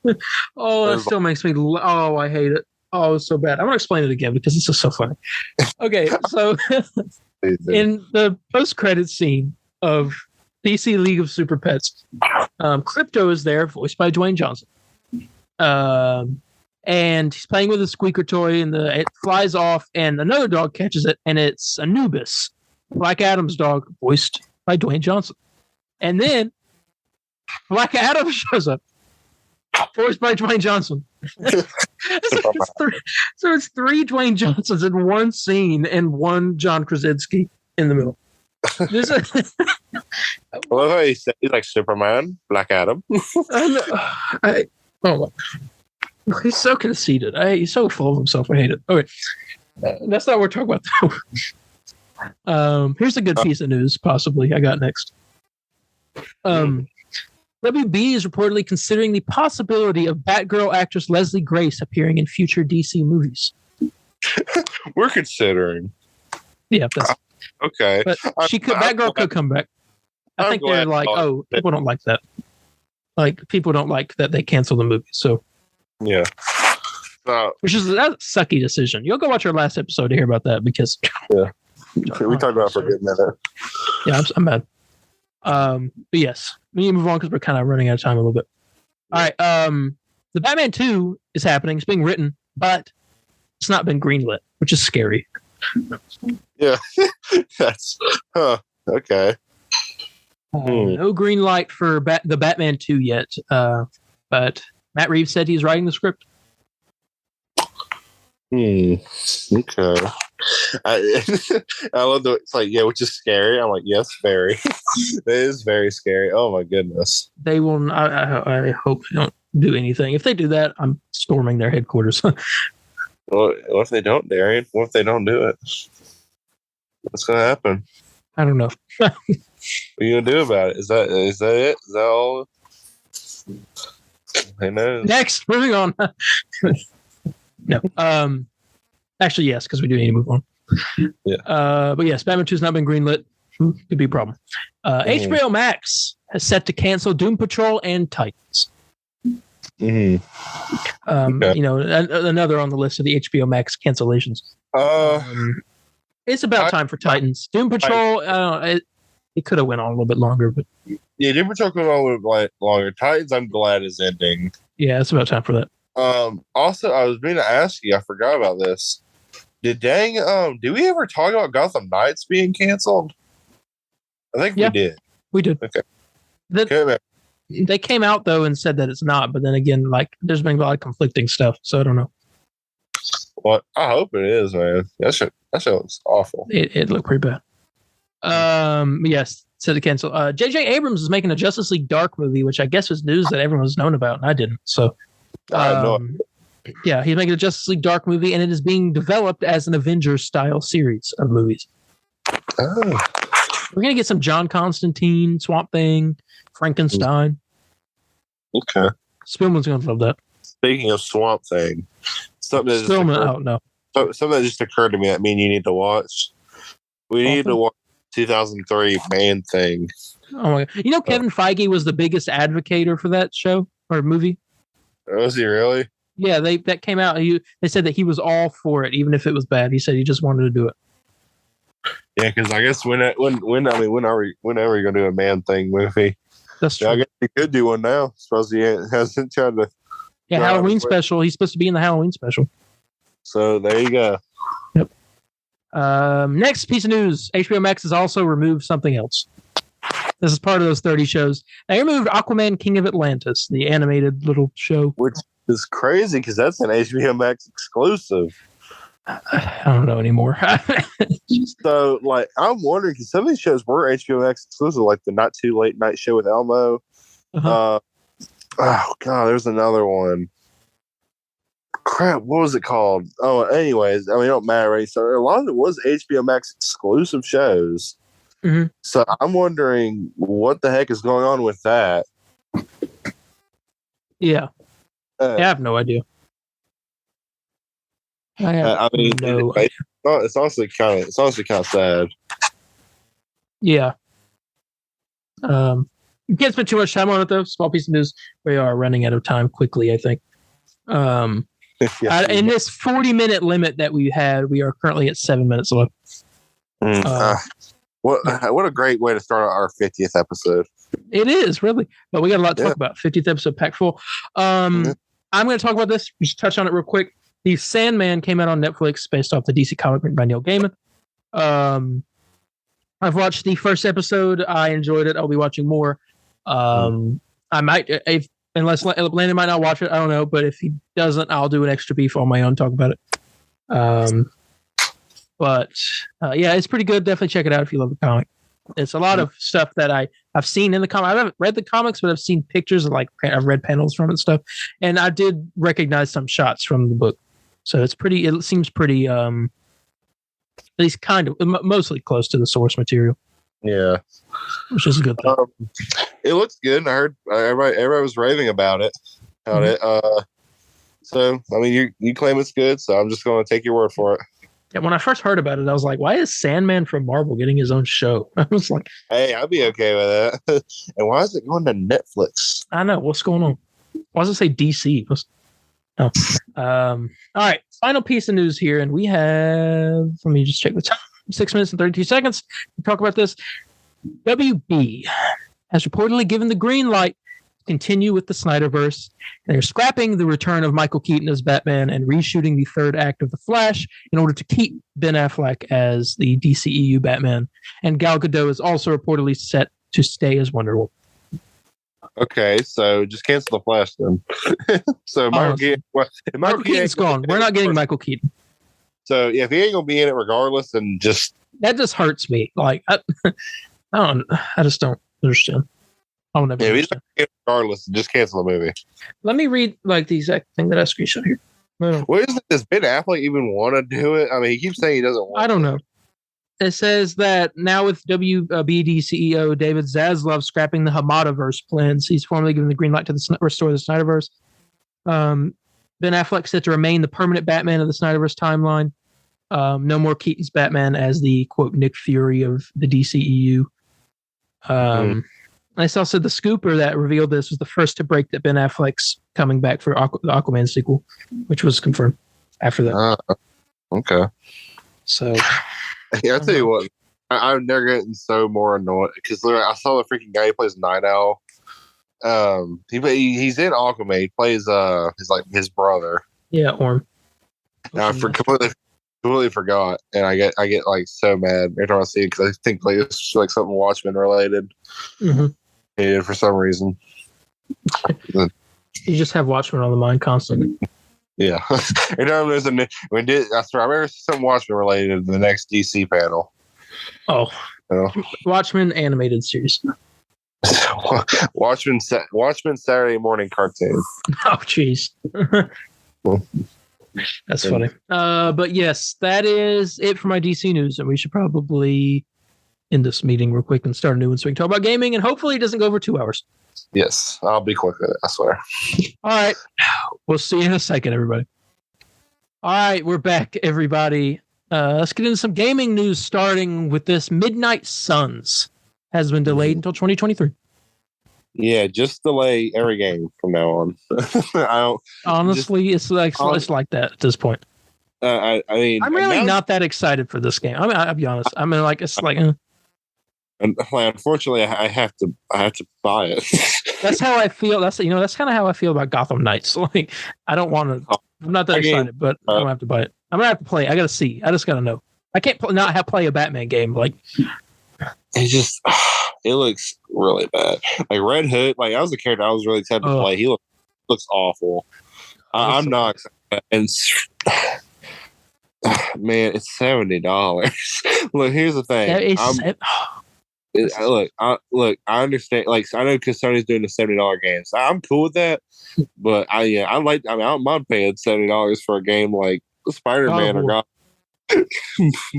That still makes me. Oh, I hate it. Oh, it's so bad. I'm gonna explain it again because it's just so funny. Okay, so in the post-credit scene of DC League of Super Pets, Crypto is there, voiced by Dwayne Johnson, and he's playing with a squeaker toy, and it flies off, and another dog catches it, and it's Anubis, Black Adam's dog, voiced by Dwayne Johnson, and then Black Adam shows up, voiced by Dwayne Johnson. So it's 3 Dwayne Johnsons in one scene and 1 John Krasinski in the middle. I love how he's like Superman, Black Adam. He's so conceited. He's so full of himself. I hate it. Okay, that's not what we're talking about, though. Here's a good piece of news, possibly, I got next. WB is reportedly considering the possibility of Batgirl actress Leslie Grace appearing in future DC movies. We're considering. Yeah, that's okay. But Batgirl could come back. I think they're like, people don't like that. Like, people don't like that they cancel the movie. So, yeah. Which is a sucky decision. You'll go watch our last episode to hear about that because. Yeah. We talked about it for a good minute. Yeah, I'm mad. But yes, we need to move on because we're kind of running out of time a little bit. All right. The Batman 2 is happening. It's being written, but it's not been greenlit, which is scary. Yeah. That's okay. No green light for the Batman 2 yet. But Matt Reeves said he's writing the script. Okay. I love it's like, yeah, which is scary. I'm like, yes, very. It is very scary. Oh my goodness. They will. I hope they don't do anything. If they do that, I'm storming their headquarters. Well, what if they don't, Darien? What if they don't do it? What's gonna happen? I don't know. What are you gonna do about it? Is that it? Is that all? I know. Next, moving on. No. Actually, yes, because we do need to move on. Yeah. But yes, Batman 2 has not been greenlit. Could be a problem. HBO Max has set to cancel Doom Patrol and Titans. Okay. Another on the list of the HBO Max cancellations. It's about time for Titans. Doom Patrol, it could have went on a little bit longer, but yeah, Doom Patrol could have gone a little bit longer. Titans, I'm glad is ending. Yeah, it's about time for that. Also, I was going to ask you, I forgot about this. Did we ever talk about Gotham Knights being canceled? I think we did. We did. Okay. They came out though and said that it's not, but then again, like there's been a lot of conflicting stuff, so I don't know. Well, I hope it is, man. That shit looks awful. It looked pretty bad. Yes, said to cancel. J.J. Abrams is making a Justice League Dark movie, which I guess was news that everyone's known about, and I didn't. So. Yeah, he's making a Justice League Dark movie, and it is being developed as an Avengers-style series of movies. Oh. We're going to get some John Constantine, Swamp Thing, Frankenstein. Okay. Spillman's going to love that. Speaking of Swamp Thing, something that just occurred to me that me and you need to watch. We need to watch 2003 Man Thing. Oh my God. You know, Kevin Feige was the biggest advocator for that show or movie? Was he really? Yeah, that came out. They said that he was all for it, even if it was bad. He said he just wanted to do it. Yeah, because I guess when are we gonna do a Man Thing movie? That's true. I guess he could do one now. Suppose he hasn't tried to. Yeah, Halloween special. He's supposed to be in the Halloween special. So there you go. Yep. Next piece of news: HBO Max has also removed something else. This is part of those 30 shows. They removed Aquaman King of Atlantis, the animated little show. Which is crazy because that's an HBO Max exclusive. I don't know anymore. So, like, I'm wondering because some of these shows were HBO Max exclusive, like the Not Too Late Night show with Elmo. Uh-huh. Oh God, there's another one. Crap, what was it called? Oh, anyways, I mean, it don't matter, right? So a lot of it was HBO Max exclusive shows. Mm-hmm. So I'm wondering what the heck is going on with that. Yeah, I have no idea. I mean, no. It's honestly kind of sad. Yeah. You can't spend too much time on it though. Small piece of news. We are running out of time quickly, I think. In this 40-minute limit that we had, we are currently at 7 minutes left. What a great way to start our 50th episode. It is, really. But we got a lot to talk about. 50th episode packed full. I'm going to talk about this. Just touch on it real quick. The Sandman came out on Netflix based off the DC comic written by Neil Gaiman. I've watched the first episode. I enjoyed it. I'll be watching more. I might, unless Landon might not watch it, I don't know. But if he doesn't, I'll do an extra beef on my own, talk about it. But it's pretty good. Definitely check it out if you love the comic. It's a lot of stuff that I've seen in the comic. I haven't read the comics, but I've seen pictures of I've read panels from it and stuff. And I did recognize some shots from the book. So it seems pretty, at least kind of, mostly close to the source material. Yeah. Which is a good thing. It looks good. And I heard everybody was raving about it. So, I mean, you claim it's good, so I'm just going to take your word for it. Yeah, when I first heard about it, I was like, why is Sandman from Marvel getting his own show? I was like, hey, I'd be okay with that. And why is it going to Netflix? I know. What's going on? Why does it say DC? All right. Final piece of news here. And we have, let me just check the time. 6 minutes and 32 seconds to talk about this. WB has reportedly given the green light to continue with the Snyderverse. And they're scrapping the return of Michael Keaton as Batman and reshooting the third act of The Flash in order to keep Ben Affleck as the DCEU Batman. And Gal Gadot is also reportedly set to stay as Wonder Woman. Okay, so just cancel The Flash then. So Michael Keaton's gone. We're not getting Michael Keaton. So if he ain't gonna be in it regardless, then that just hurts me. Like I just don't understand. I don't if he's not in it regardless, just cancel the movie. Let me read the exact thing that I screenshot here. What is it? Does Ben Affleck even want to do it? I mean, he keeps saying he doesn't want. I don't know. It says that now with WBD CEO David Zaslav scrapping the Hamadaverse plans, he's formally given the green light to restore the Snyderverse. Ben Affleck set to remain the permanent Batman of the Snyderverse timeline. No more Keaton's Batman as the quote Nick Fury of the DCEU. I saw the scooper that revealed this was the first to break that Ben Affleck's coming back for the Aquaman sequel, which was confirmed after that. Okay. So. Yeah, I'll tell you what, I'm never getting so more annoyed because I saw the freaking guy who plays Night Owl. He's in Aquaman. He plays his brother. Yeah, Orm. I completely forgot, and I get so mad every time I see it because I think it's something Watchmen related. Mm-hmm. For some reason. You just have Watchmen on the mind constantly. Yeah, I remember some Watchmen related in the next DC panel. Oh, Watchmen animated series. Watchmen Saturday morning cartoon. Oh, jeez. That's funny. But yes, that is it for my DC news, and we should probably end this meeting real quick and start a new one so we can talk about gaming, and hopefully it doesn't go over 2 hours. Yes, I'll be quick with it, I swear. All right. We'll see you in a second, everybody. All right, we're back, everybody. Let's get into some gaming news, starting with this Midnight Suns. Has been delayed until 2023. Yeah, just delay every game from now on. Honestly, it's like that at this point. I mean, I'm really not that excited for this game. I'll be honest. I mean, it's like... Unfortunately, I have to buy it. That's how I feel. That's kind of how I feel about Gotham Knights. Like, I don't want to. I'm not that excited, but I'm gonna have to buy it. I'm gonna have to play it. I gotta see. I just gotta know. I can't play a Batman game. Like, it just it looks really bad. Like Red Hood, like I was a character I was really tempted to play. He looks awful. I'm not excited. And man, it's $70. Look, here's the thing. Look, I understand. Like, I know because Sony's doing the $70 games. I'm cool with that. But I don't mind paying $70 for a game like Spider-Man or God,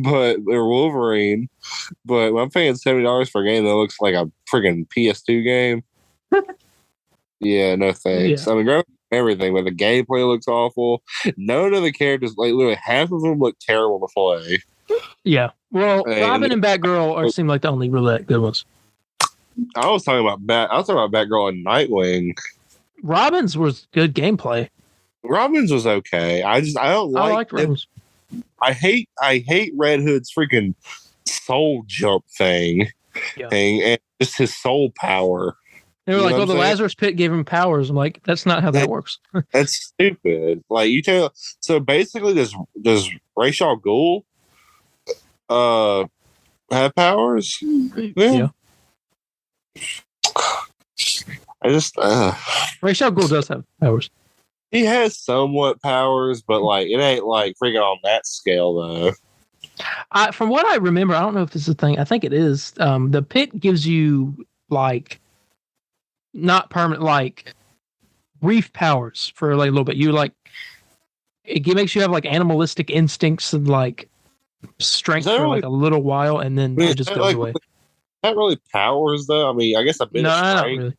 or Wolverine. But when I'm paying $70 for a game that looks like a friggin' PS2 game, yeah, no thanks. Yeah. I mean, everything, but the gameplay looks awful. None of the characters, like literally half of them, look terrible to play. Yeah, well, Robin and Batgirl seem like the only really good ones. I was talking about Batgirl and Nightwing. Robin's was good gameplay. Robin's was okay. I don't like. I liked Robin's. I hate Red Hood's freaking soul jump thing, and just his soul power. They were like, "Oh, the Lazarus Pit gave him powers." I'm like, "That's not how that works." That's stupid. Like you tell. So basically, does Ra's al Ghul have powers? Yeah. I just Ra's al Ghul does have powers. He has somewhat powers, but like it ain't like freaking on that scale though. From what I remember, I don't know if this is a thing. I think it is. The pit gives you like not permanent, like brief powers for like a little bit. You like it makes you have like animalistic instincts and like strength for like a little while, and then it just goes away. Not really powers though. I mean, I guess I've been not really.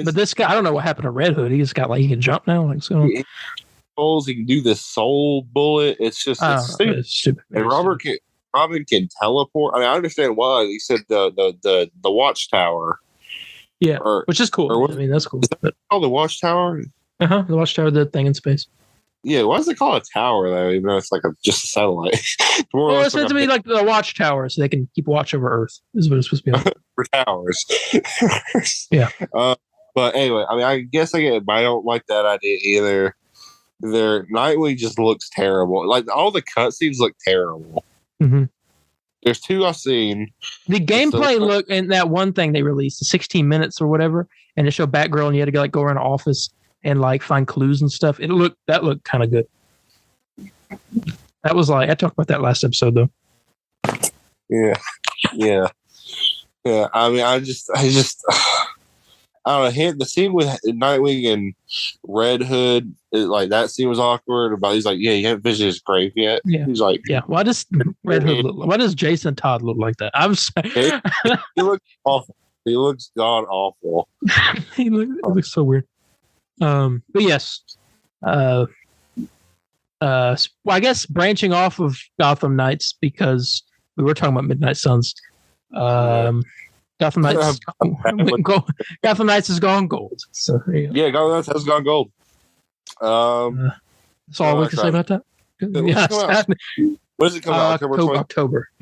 But this guy, I don't know what happened to Red Hood. He's got like he can jump now. Like so. He can do this soul bullet. It's just stupid. It's stupid. And Robin can teleport. I mean, I understand why he said the watchtower. Yeah, which is cool. I mean, that's cool. Is that called the watchtower? The watchtower, the thing in space. Yeah, why does it call it a tower though? Even though it's like just a satellite. Well, it's meant to be like the watchtower, so they can keep watch over Earth. Is what it's supposed to be. For towers. Yeah. But anyway, I mean, I guess I get it, but I don't like that idea either. Their Nightwing just looks terrible. Like all the cutscenes look terrible. Mm-hmm. There's two I've seen. The gameplay look, and that one thing they released, the 16 minutes or whatever, and it showed Batgirl, and you had to go, like go around an office and like find clues and stuff. That looked kind of good. That was like I talked about that last episode though. Yeah. I mean, I just I don't know. The scene with Nightwing and Red Hood, like that scene was awkward. But he's like, "Yeah, you haven't visited his grave yet." Yeah. He's like, "Yeah, why does Red Hood look? Why does Jason Todd look like that?" He looks awful. He looks god awful. He looks so weird. But yes, well, I guess branching off of Gotham Knights because we were talking about Midnight Suns. Gotham Knights. Gotham Knights has gone gold. So yeah, Gotham Knights has gone gold. That's all we can say about that. Yeah. When does it come out?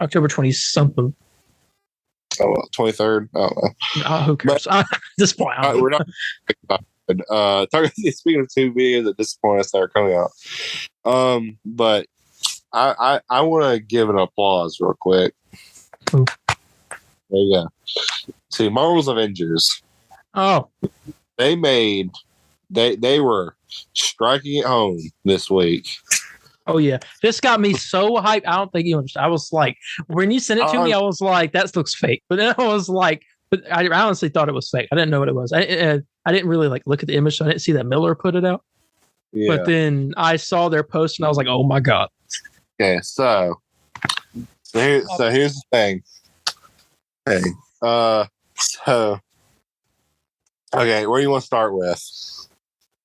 October 20 something. Oh, well, 23rd. I don't know. Who cares? At this point, we're not. Speaking of two videos at this point that are coming out, but I want to give an applause real quick. Ooh. There you go. See, Marvel's Avengers. Oh, they were striking it home this week. Oh yeah, this got me so hyped. I don't think you understand. I was like, when you sent it to me, I was like, that looks fake. But then I was like, but I honestly thought it was fake. I didn't know what it was. I didn't really like look at the image, so I didn't see that Miller put it out. Yeah. But then I saw their post, and I was like, oh my god. Okay, so here's the thing. Hey, okay, where do you want to start with?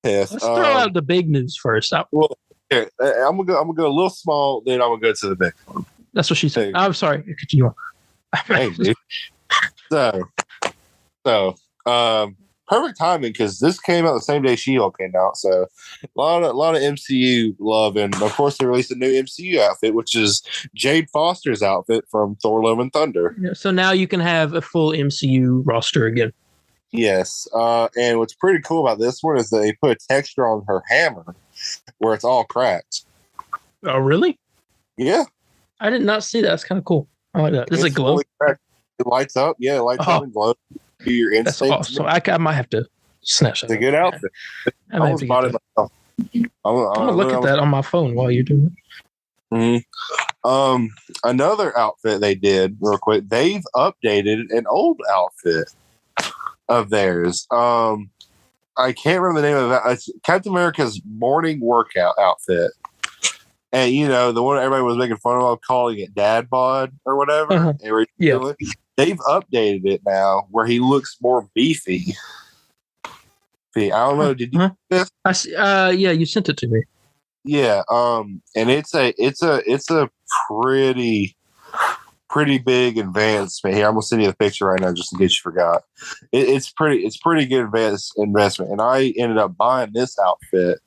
Yes, let's throw out the big news first. Well, here, I'm gonna go a little small, then I'm gonna go to the big one. That's what she said. I'm sorry. Continue on. Hey, dude. So, perfect timing because this came out the same day She-Hulk came out. So, a lot of MCU love, and of course they released a new MCU outfit, which is Jade Foster's outfit from Thor: Love and Thunder. Yeah, so now you can have a full MCU roster again. Yes, and what's pretty cool about this one is that they put a texture on her hammer where it's all cracked. Oh, really? Yeah. I did not see that. That's kind of cool. I like that. Does it glow? Really it lights up. Yeah, it lights up and glows. Do your That's instincts. awesome. I might have to snatch that. It's a good outfit. I almost bought it myself. I'm gonna look at that on my phone while you do it. Mm-hmm. Another outfit they did real quick. They've updated an old outfit of theirs. I can't remember the name of that. It's Captain America's morning workout outfit. And the one everybody was making fun of, calling it Dad Bod or whatever. Uh-huh. Yeah. They've updated it now where he looks more beefy. I don't know. Did you see this? I see, yeah, you sent it to me. Yeah. And it's a pretty big advancement. Here, I'm gonna send you the picture right now just in case you forgot. It's pretty good investment. And I ended up buying this outfit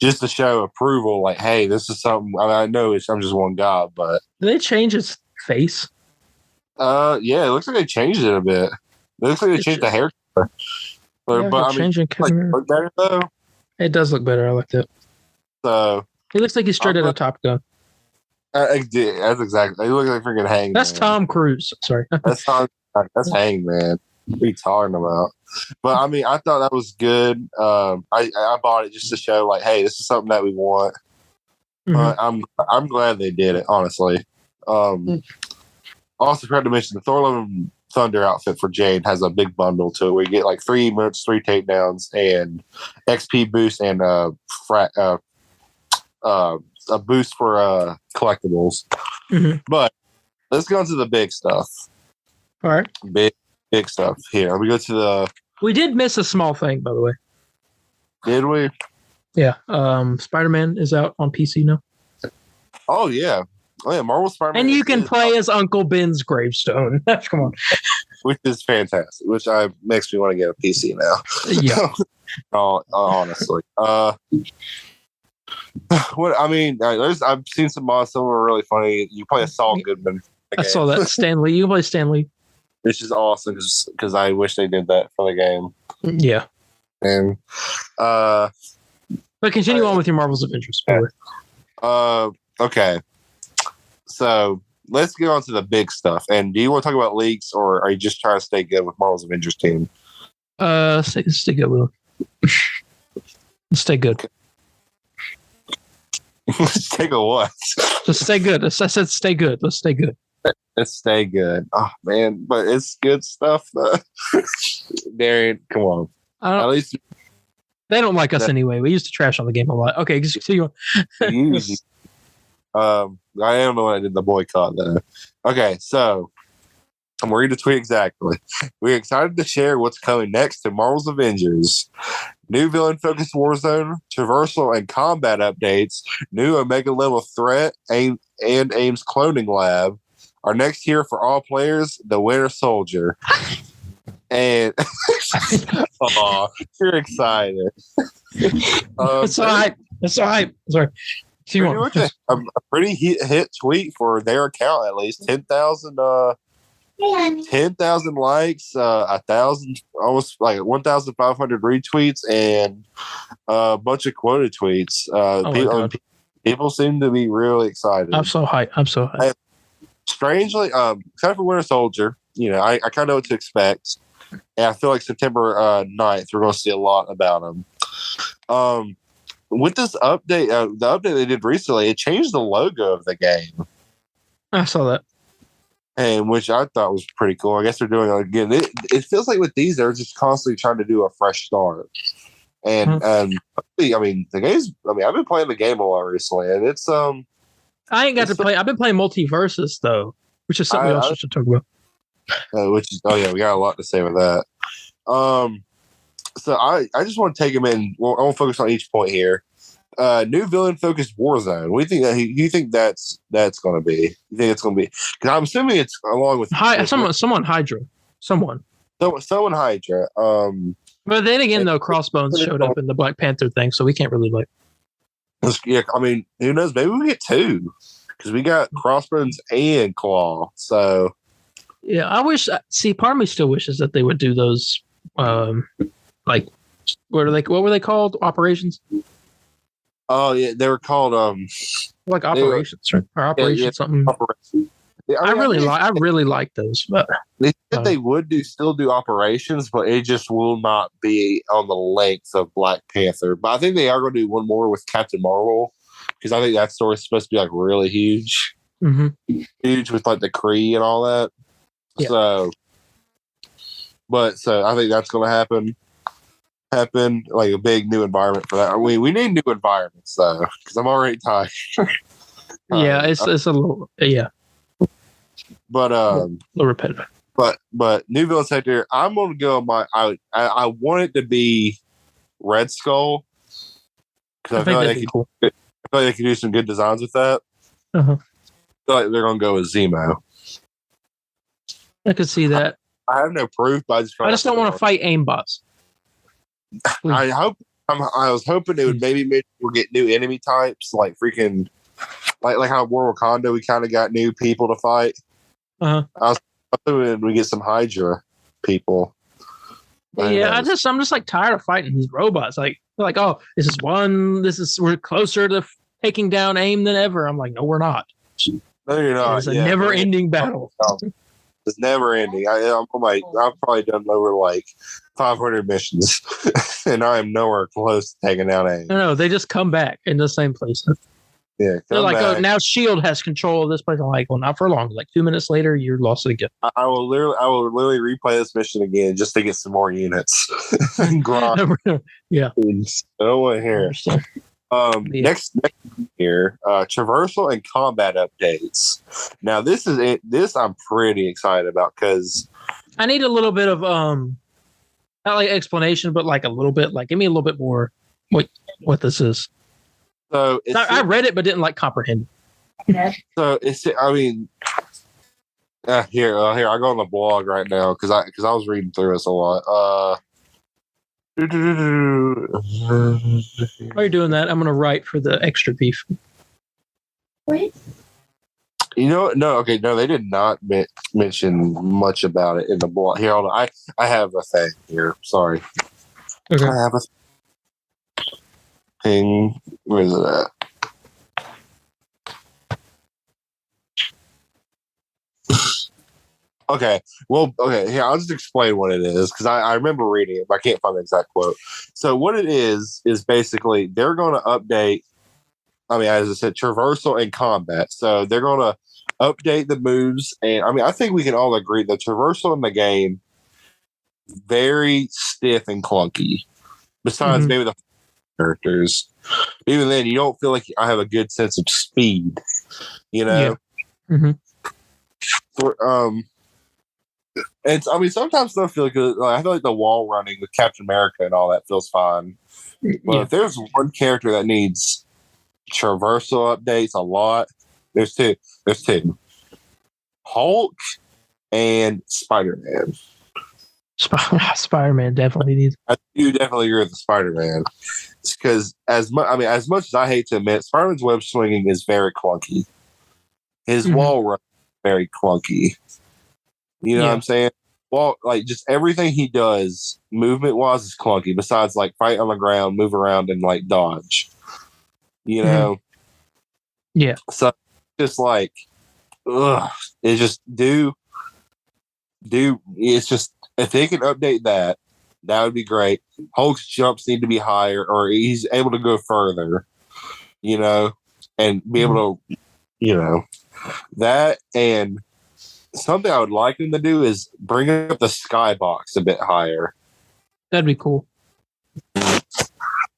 just to show approval, like, hey, this is something. I know I'm just one guy, but did they change his face? Yeah, it looks like they changed it a bit. It looks like they changed the hair color. But I mean, look better though. It does look better. I like that. So he looks like he's straight out of Top Gun. That's exactly. He looks like freaking Hangman. That's Tom Cruise. Sorry, that's Hangman. What are you talking about? But I mean, I thought that was good. I bought it just to show, like, hey, this is something that we want. I'm glad they did it, honestly. Also, forgot to mention the Thor: Love and Thunder outfit for Jade has a big bundle to it where you get like 3 minutes, 3 takedowns, and XP boost, and a boost for collectibles. But let's go into the big stuff. All right, big stuff here. We go to the. We did miss a small thing, by the way. Did we? Yeah. Spider-Man is out on PC now. Oh yeah. Marvel Spider-Man. And you can play as Uncle Ben's gravestone. Come on. Which is fantastic. Which makes me want to get a PC now. Yeah. Honestly. What I mean, I've seen some mods. Some are really funny. You play a Saul Goodman. I saw that. Stan Lee. You play Stan Lee. Which is awesome because I wish they did that for the game. Yeah. And but continue on with your Marvel's Avengers. Okay. So let's get on to the big stuff. And do you want to talk about leaks, or are you just trying to stay good with Marvel's Avengers team? Stay good, Will. Stay good. Stay good what? Just stay good. I said stay good. Let's stay good. Let's stay good. Oh man, but it's good stuff. Darien, come on. At least they don't like us anyway. We used to trash on the game a lot. Okay, just continue on. I am the one that did the boycott though. Okay, so I'm reading the tweet exactly. We're excited to share what's coming next to Marvel's Avengers. New villain-focused Warzone, traversal and combat updates, new Omega level threat, and AIM's cloning lab are next here for all players. The Winter Soldier. And you're excited. That's all right. That's all right. Sorry. A pretty hit tweet for their account, at least 10,000 likes, 1,000, almost like 1,500 retweets, and a bunch of quoted tweets. People seem to be really excited. I'm so hyped. Strangely, except for Winter Soldier, I kind of know what to expect. And I feel like September 9th, we're going to see a lot about him. With this update, the update they did recently, it changed the logo of the game. I saw that. And which I thought was pretty cool. I guess they're doing it again. It feels like with these, they're just constantly trying to do a fresh start. And I mean, the game's. I mean, I've been playing the game a lot recently, and it's I ain't got to play. I've been playing Multiversus though, which is something else we should talk about. We got a lot to say with that. So I just want to take him in. Well, I want to focus on each point here. New villain focused Warzone. What do you think? You think that's going to be? You think it's going to be? Because I'm assuming it's along with someone Hydra. Someone Hydra. But then again, though, Crossbones showed up in the Black Panther thing, so we can't really like. Yeah, I mean, who knows? Maybe we get 2 because we got Crossbones and Claw. So yeah, I wish. See, part of me still wishes that they would do those. Like, what were they called? Operations. Oh yeah, they were called like operations or operation something. Operations. Yeah, I really like those, but they said they would still do operations, but it just will not be on the length of Black Panther. But I think they are going to do one more with Captain Marvel, because I think that story is supposed to be like really huge, huge with like the Kree and all that. Yeah. So I think that's going to happen like a big new environment for that. We need new environments though, because I'm already tired. Yeah, it's a little but a little repetitive. But new villain sector, I'm gonna go on I want it to be Red Skull, because I feel like they could do some good designs with that. I feel like they're gonna go with Zemo. I could see that. I have no proof, but I just don't want to fight aimbots. I was hoping it would maybe we'll get new enemy types, like freaking like how War Wakanda we kind of got new people to fight. I was hoping we get some Hydra people. Yeah, I'm just like tired of fighting these robots. Like they're like, oh, we're closer to taking down AIM than ever. I'm like, no, we're not. No, you're not. It's a never-ending battle. It's never ending. I've probably done over like 500 missions, and I am nowhere close to taking down AIM. No, they just come back in the same place. Yeah, they're like, oh, now S.H.I.E.L.D. has control of this place. I'm like, well, not for long. Like 2 minutes later, you're lost again. I will literally replay this mission again just to get some more units. Yeah. No one here. Next here, traversal and combat updates. Now this is it. This I'm pretty excited about, because I need a little bit of not like explanation, but like a little bit. Like, give me a little bit more what this is. So I read it, but didn't like comprehend it. So here I go on the blog right now, because I was reading through this a lot. While you're doing that, I'm gonna write for the extra beef. Wait. You know, no, they did not mention much about it in the blog. Here, hold on. I have a thing here. Sorry. Okay. I have a thing. Where is it at? Okay. Here, I'll just explain what it is, because I remember reading it, but I can't find the exact quote. So what it is basically they're going to update, as I said, traversal and combat. So they're going to update the moves. And I think we can all agree that traversal in the game, very stiff and clunky. Besides maybe the characters. Even then, you don't feel like I have a good sense of speed, you know? Yeah. And sometimes stuff feel good. Like, I feel like the wall running with Captain America and all that feels fine. But if there's one character that needs traversal updates a lot, there's two. Hulk and Spider-Man. Spider-Man definitely needs. I do definitely agree with the Spider-Man, because as much as I hate to admit, Spider-Man's web swinging is very clunky. His wall run is very clunky. You know what I'm saying? Well, like, just everything he does movement wise is clunky. Besides, like, fight on the ground, move around, and like dodge. You know? Yeah. So just like, it's just it's just, if they can update that would be great. Hulk's jumps need to be higher, or he's able to go further, you know, and be able to, that. And something I would like them to do is bring up the skybox a bit higher. That'd be cool. I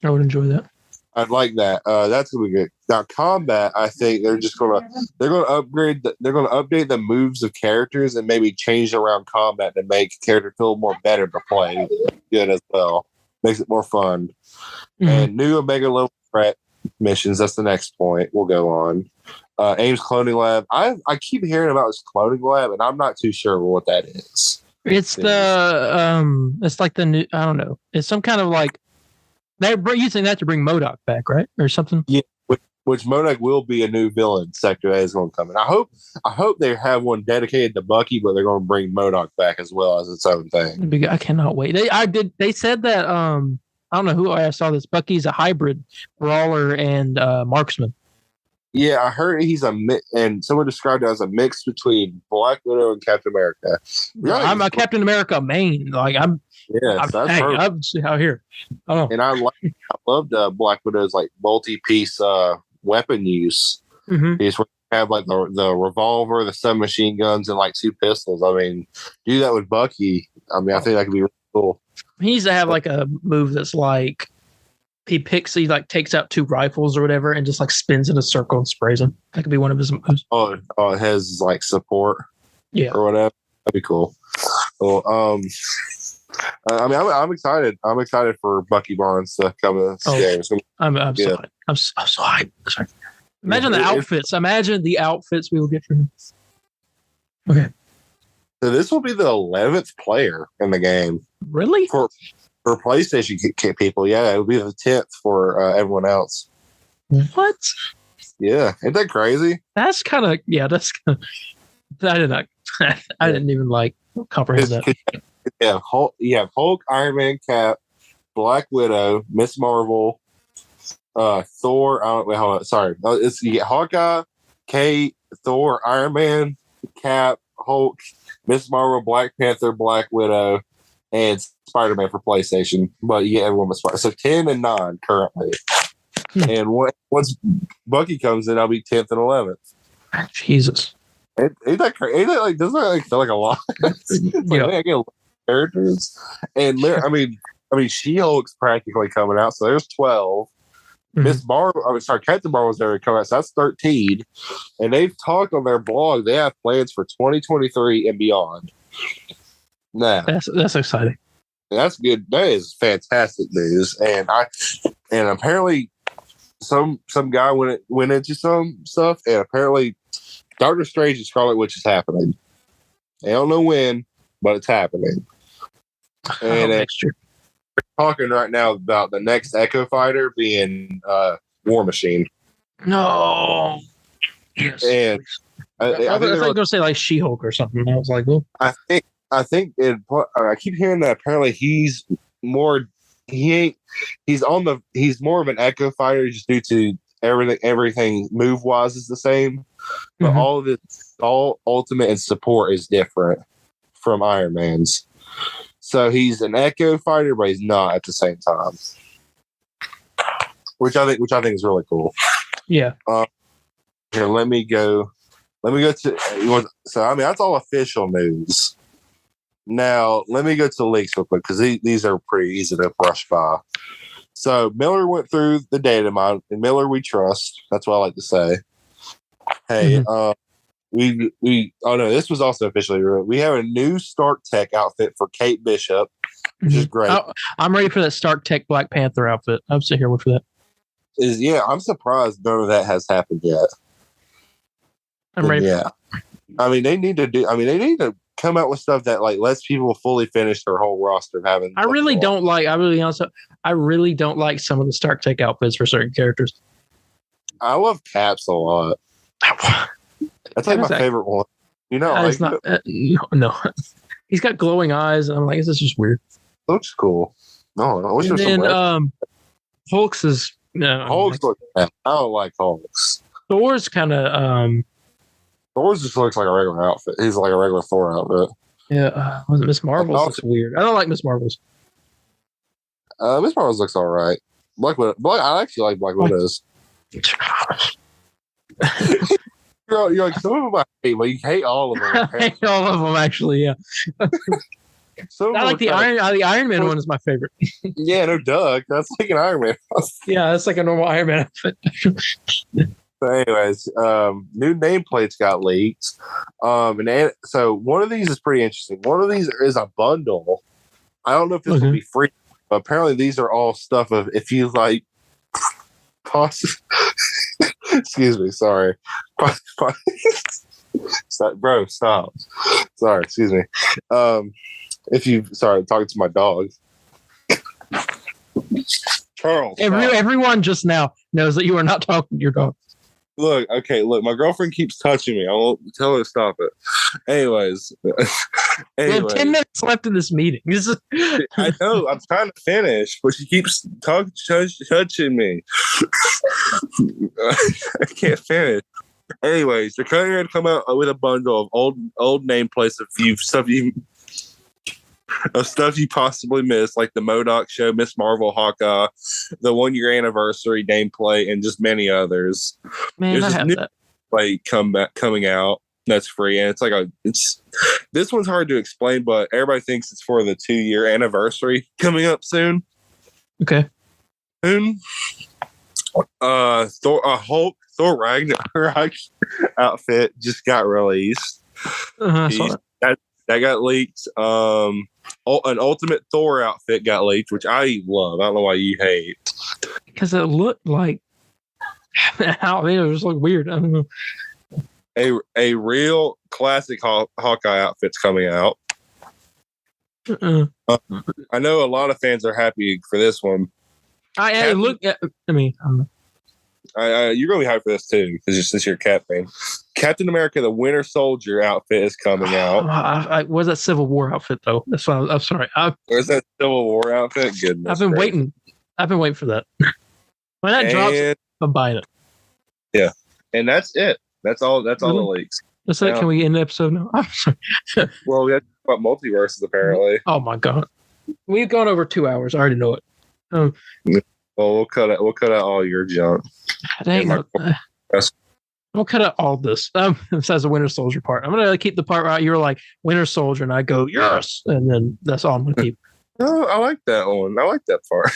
would enjoy that. I'd like that. That's gonna be good. Now, combat, I think they're gonna upgrade. They're gonna update the moves of characters and maybe change around combat to make character feel more better to play. Good as well. Makes it more fun. And new Omega level threat missions. That's the next point we'll go on. AIM's cloning lab. I keep hearing about this cloning lab, and I'm not too sure what that is. It's it's like the new. I don't know. It's some kind of like they're using that to bring MODOK back, right, or something. Yeah, which MODOK will be a new villain sector that is going to come in. I hope they have one dedicated to Bucky, but they're going to bring MODOK back as well as its own thing. I cannot wait. They said that I don't know who I saw this. Bucky's a hybrid brawler and marksman. Yeah, I heard he's a mix, and someone described it as a mix between Black Widow and Captain America. I'm a Captain America main. Like I'm Yes, that's perfect. I'm out here. Oh, And I loved Black Widow's like multi-piece weapon use. mm-hmm. He's have like the revolver, the submachine guns, and like 2 pistols. I mean, do that with Bucky. I mean, I think that could be really cool. He needs to have like a move that's like he like takes out 2 rifles or whatever and just like spins in a circle and sprays them. That could be one of his moves. Oh, it has like support, yeah, or whatever. That'd be cool. Well, I mean, I'm excited. I'm excited for Bucky Barnes to come in this game. I'm so hyped. I'm so hyped. Sorry. Imagine the outfits. Imagine the outfits we will get from him. Okay. So this will be the 11th player in the game. Really? For PlayStation people, yeah, it would be the 10th for everyone else. What? Yeah, isn't that crazy? That's kind of That's kind of. I did not. I didn't even like comprehend that. Yeah, you have Hulk, Iron Man, Cap, Black Widow, Miss Marvel, Thor. Hold on. Sorry, you get Hawkeye, Kate, Thor, Iron Man, Cap, Hulk, Miss Marvel, Black Panther, Black Widow, and Spider-Man for PlayStation. But you get everyone but Spider. So 10 and 9 currently. And once Bucky comes in, I'll be 10th and 11th. Jesus. Ain't that crazy? Ain't that like, doesn't that like feel like a lot? Yeah. I get characters. And I mean, She-Hulk's practically coming out, so there's 12. Miss Marvel, Captain Marvel's already coming out, so that's 13. And they've talked on their blog, they have plans for 2023 and beyond. Now that's exciting. That's good. That is fantastic news. And apparently some guy went into some stuff, and apparently Doctor Strange and Scarlet Witch is happening. I don't know when, but it's happening. And next year. We're talking right now about the next Echo Fighter being War Machine. No. Yes. And I thought you were going to say like She-Hulk or something. I was like, well, I think I keep hearing that apparently he's more of an Echo Fighter just due to everything move wise is the same, but all ultimate and support is different from Iron Man's. So he's an Echo Fighter, but he's not at the same time, which I think is really cool. Yeah. Here, let me go to. So I mean, that's all official news. Now let me go to the leaks real quick because these are pretty easy to brush by. So Miller went through the data mine, and Miller we trust. That's what I like to say. Hey, this was also officially real. We have a new Stark Tech outfit for Kate Bishop, which is great. I'm ready for that Stark Tech Black Panther outfit. I'm sitting here waiting for that. I'm surprised none of that has happened yet. I'm ready. Yeah, I mean they need to come out with stuff that like lets people fully finish their whole roster of having. I really don't like some of the Stark Tech outfits for certain characters. I love Caps a lot. That's like my favorite one. You know, it's not. No, he's got glowing eyes, and I'm like, this is just weird. Looks cool. No, I wish and then Hulk's is no. Hulk's I don't like Hulk's. Thor's kind of Thor's just looks like a regular outfit. He's like a regular Thor outfit. Yeah, Miss Marvel's looks weird. I don't like Miss Marvel's. Miss Marvel's looks all right. I actually like Black Widow's. You're like, some of them I hate, but you hate all of them. I hate all of them, actually, yeah. I like the Iron Man one is my favorite. Yeah, no, Doug. That's like an Iron Man. Yeah, that's like a normal Iron Man outfit. So anyways, new nameplates got leaked. So one of these is pretty interesting. One of these is a bundle. I don't know if this will be free, but apparently these are all stuff of if you like excuse me, sorry. Bro, stop. Sorry, excuse me. Talking to my dog. Charles. Everyone just now knows that you are not talking to your dog. Look, my girlfriend keeps touching me. I won't tell her to stop it. Anyways, We have 10 minutes left in this meeting. I know. I'm trying to finish, but she keeps touching me. I can't finish. Anyways, they're going to come out with a bundle of old nameplates of stuff you possibly missed, like the MODOK show, Miss Marvel, Hawkeye, the 1 year anniversary nameplate, and just many others. Man, There's I this have new that. coming out that's free, and this one's hard to explain, but everybody thinks it's for the 2 year anniversary coming up soon. Okay. Soon. Hulk Thor Ragnarok outfit just got released. I saw that got leaked. An Ultimate Thor outfit got leaked, which I love. I don't know why you hate. Because it looked like, I mean, it just looked weird. I don't know. A real classic Hawkeye outfit's coming out. I know a lot of fans are happy for this one. I mean, I don't know. You're gonna be hyped for this too, because since you're a Cap fan. Captain America: The Winter Soldier outfit is coming out. Was that Civil War outfit though? That's why I'm sorry. Where's that Civil War outfit? Goodness, I've been waiting. I've been waiting for that. When that drops, I'm buying it. Yeah, and that's it. That's all. That's all the leaks. That's it. Can we end the episode now? I'm sorry. Well, we have to talk about multiverses apparently. Oh my god, we've gone over 2 hours. I already know it. Well, we'll cut out all your junk. We'll cut out all this. Besides the Winter Soldier part, I'm gonna keep the part where you're like Winter Soldier, and I go yes, and then that's all I'm gonna keep. Oh, I like that one. I like that part.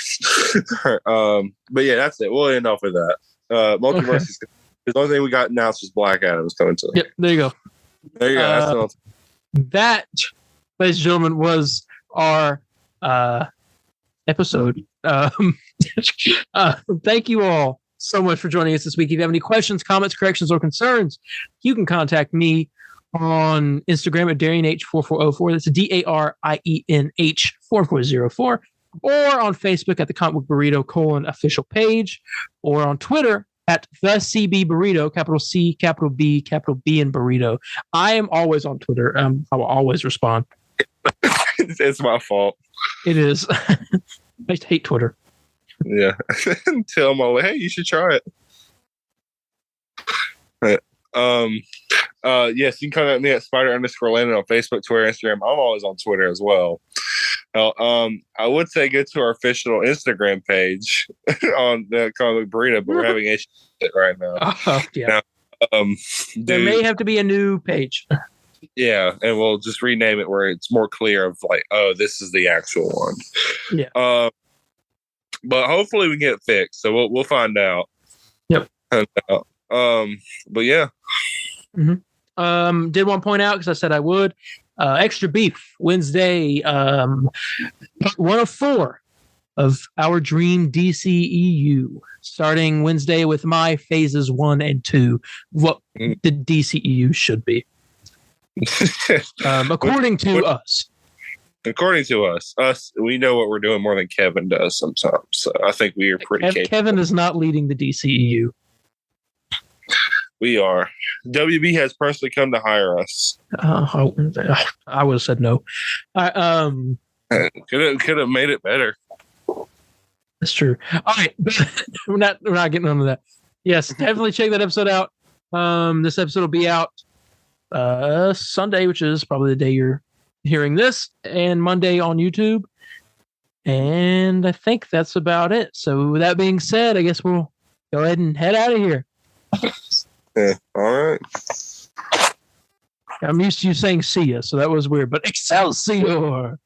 But yeah, that's it. We'll end off with that. Multiverses. Okay. The only thing we got announced was Black Adam's coming to. Yep, there you go. There you go. That, ladies and gentlemen, was our episode. Thank you all so much for joining us this week. If you have any questions, comments, corrections, or concerns, you can contact me on Instagram at DarienH4404. That's DARIENH4404. Or on Facebook at the Comic Book Burrito official page, or on Twitter at the CB Burrito, capital C, capital B, capital B in Burrito. I am always on Twitter. I will always respond. It's my fault. It is. I used to hate Twitter. Yeah. Tell them all, hey, you should try it. Yes, you can contact me at Spider_Landon on Facebook, Twitter, Instagram. I'm always on Twitter as well. I would say go to our official Instagram page on the Comic Burrito, but we're having issues with it right now. Yeah. Now, there may have to be a new page. Yeah, and we'll just rename it where it's more clear of like, oh, this is the actual one. Yeah. But hopefully we get it fixed. So we'll find out. Yep. But yeah. Mm-hmm. Did want to point out, because I said I would. Extra Beef Wednesday, 104 of our Dream DCEU, starting Wednesday with my phases 1 and 2. What the DCEU should be, according to us. According to us, we know what we're doing more than Kevin does sometimes. So I think we are pretty capable. Kevin is not leading the DCEU. We are. WB has personally come to hire us. I would have said no. Could have made it better. That's true. All right, we're not getting into that. Yes, definitely check that episode out. This episode will be out Sunday, which is probably the day you're hearing this, and Monday on YouTube. And I think that's about it. So with that being said, I guess we'll go ahead and head out of here. Yeah, all right. I'm used to you saying see ya, so that was weird, but Excelsior!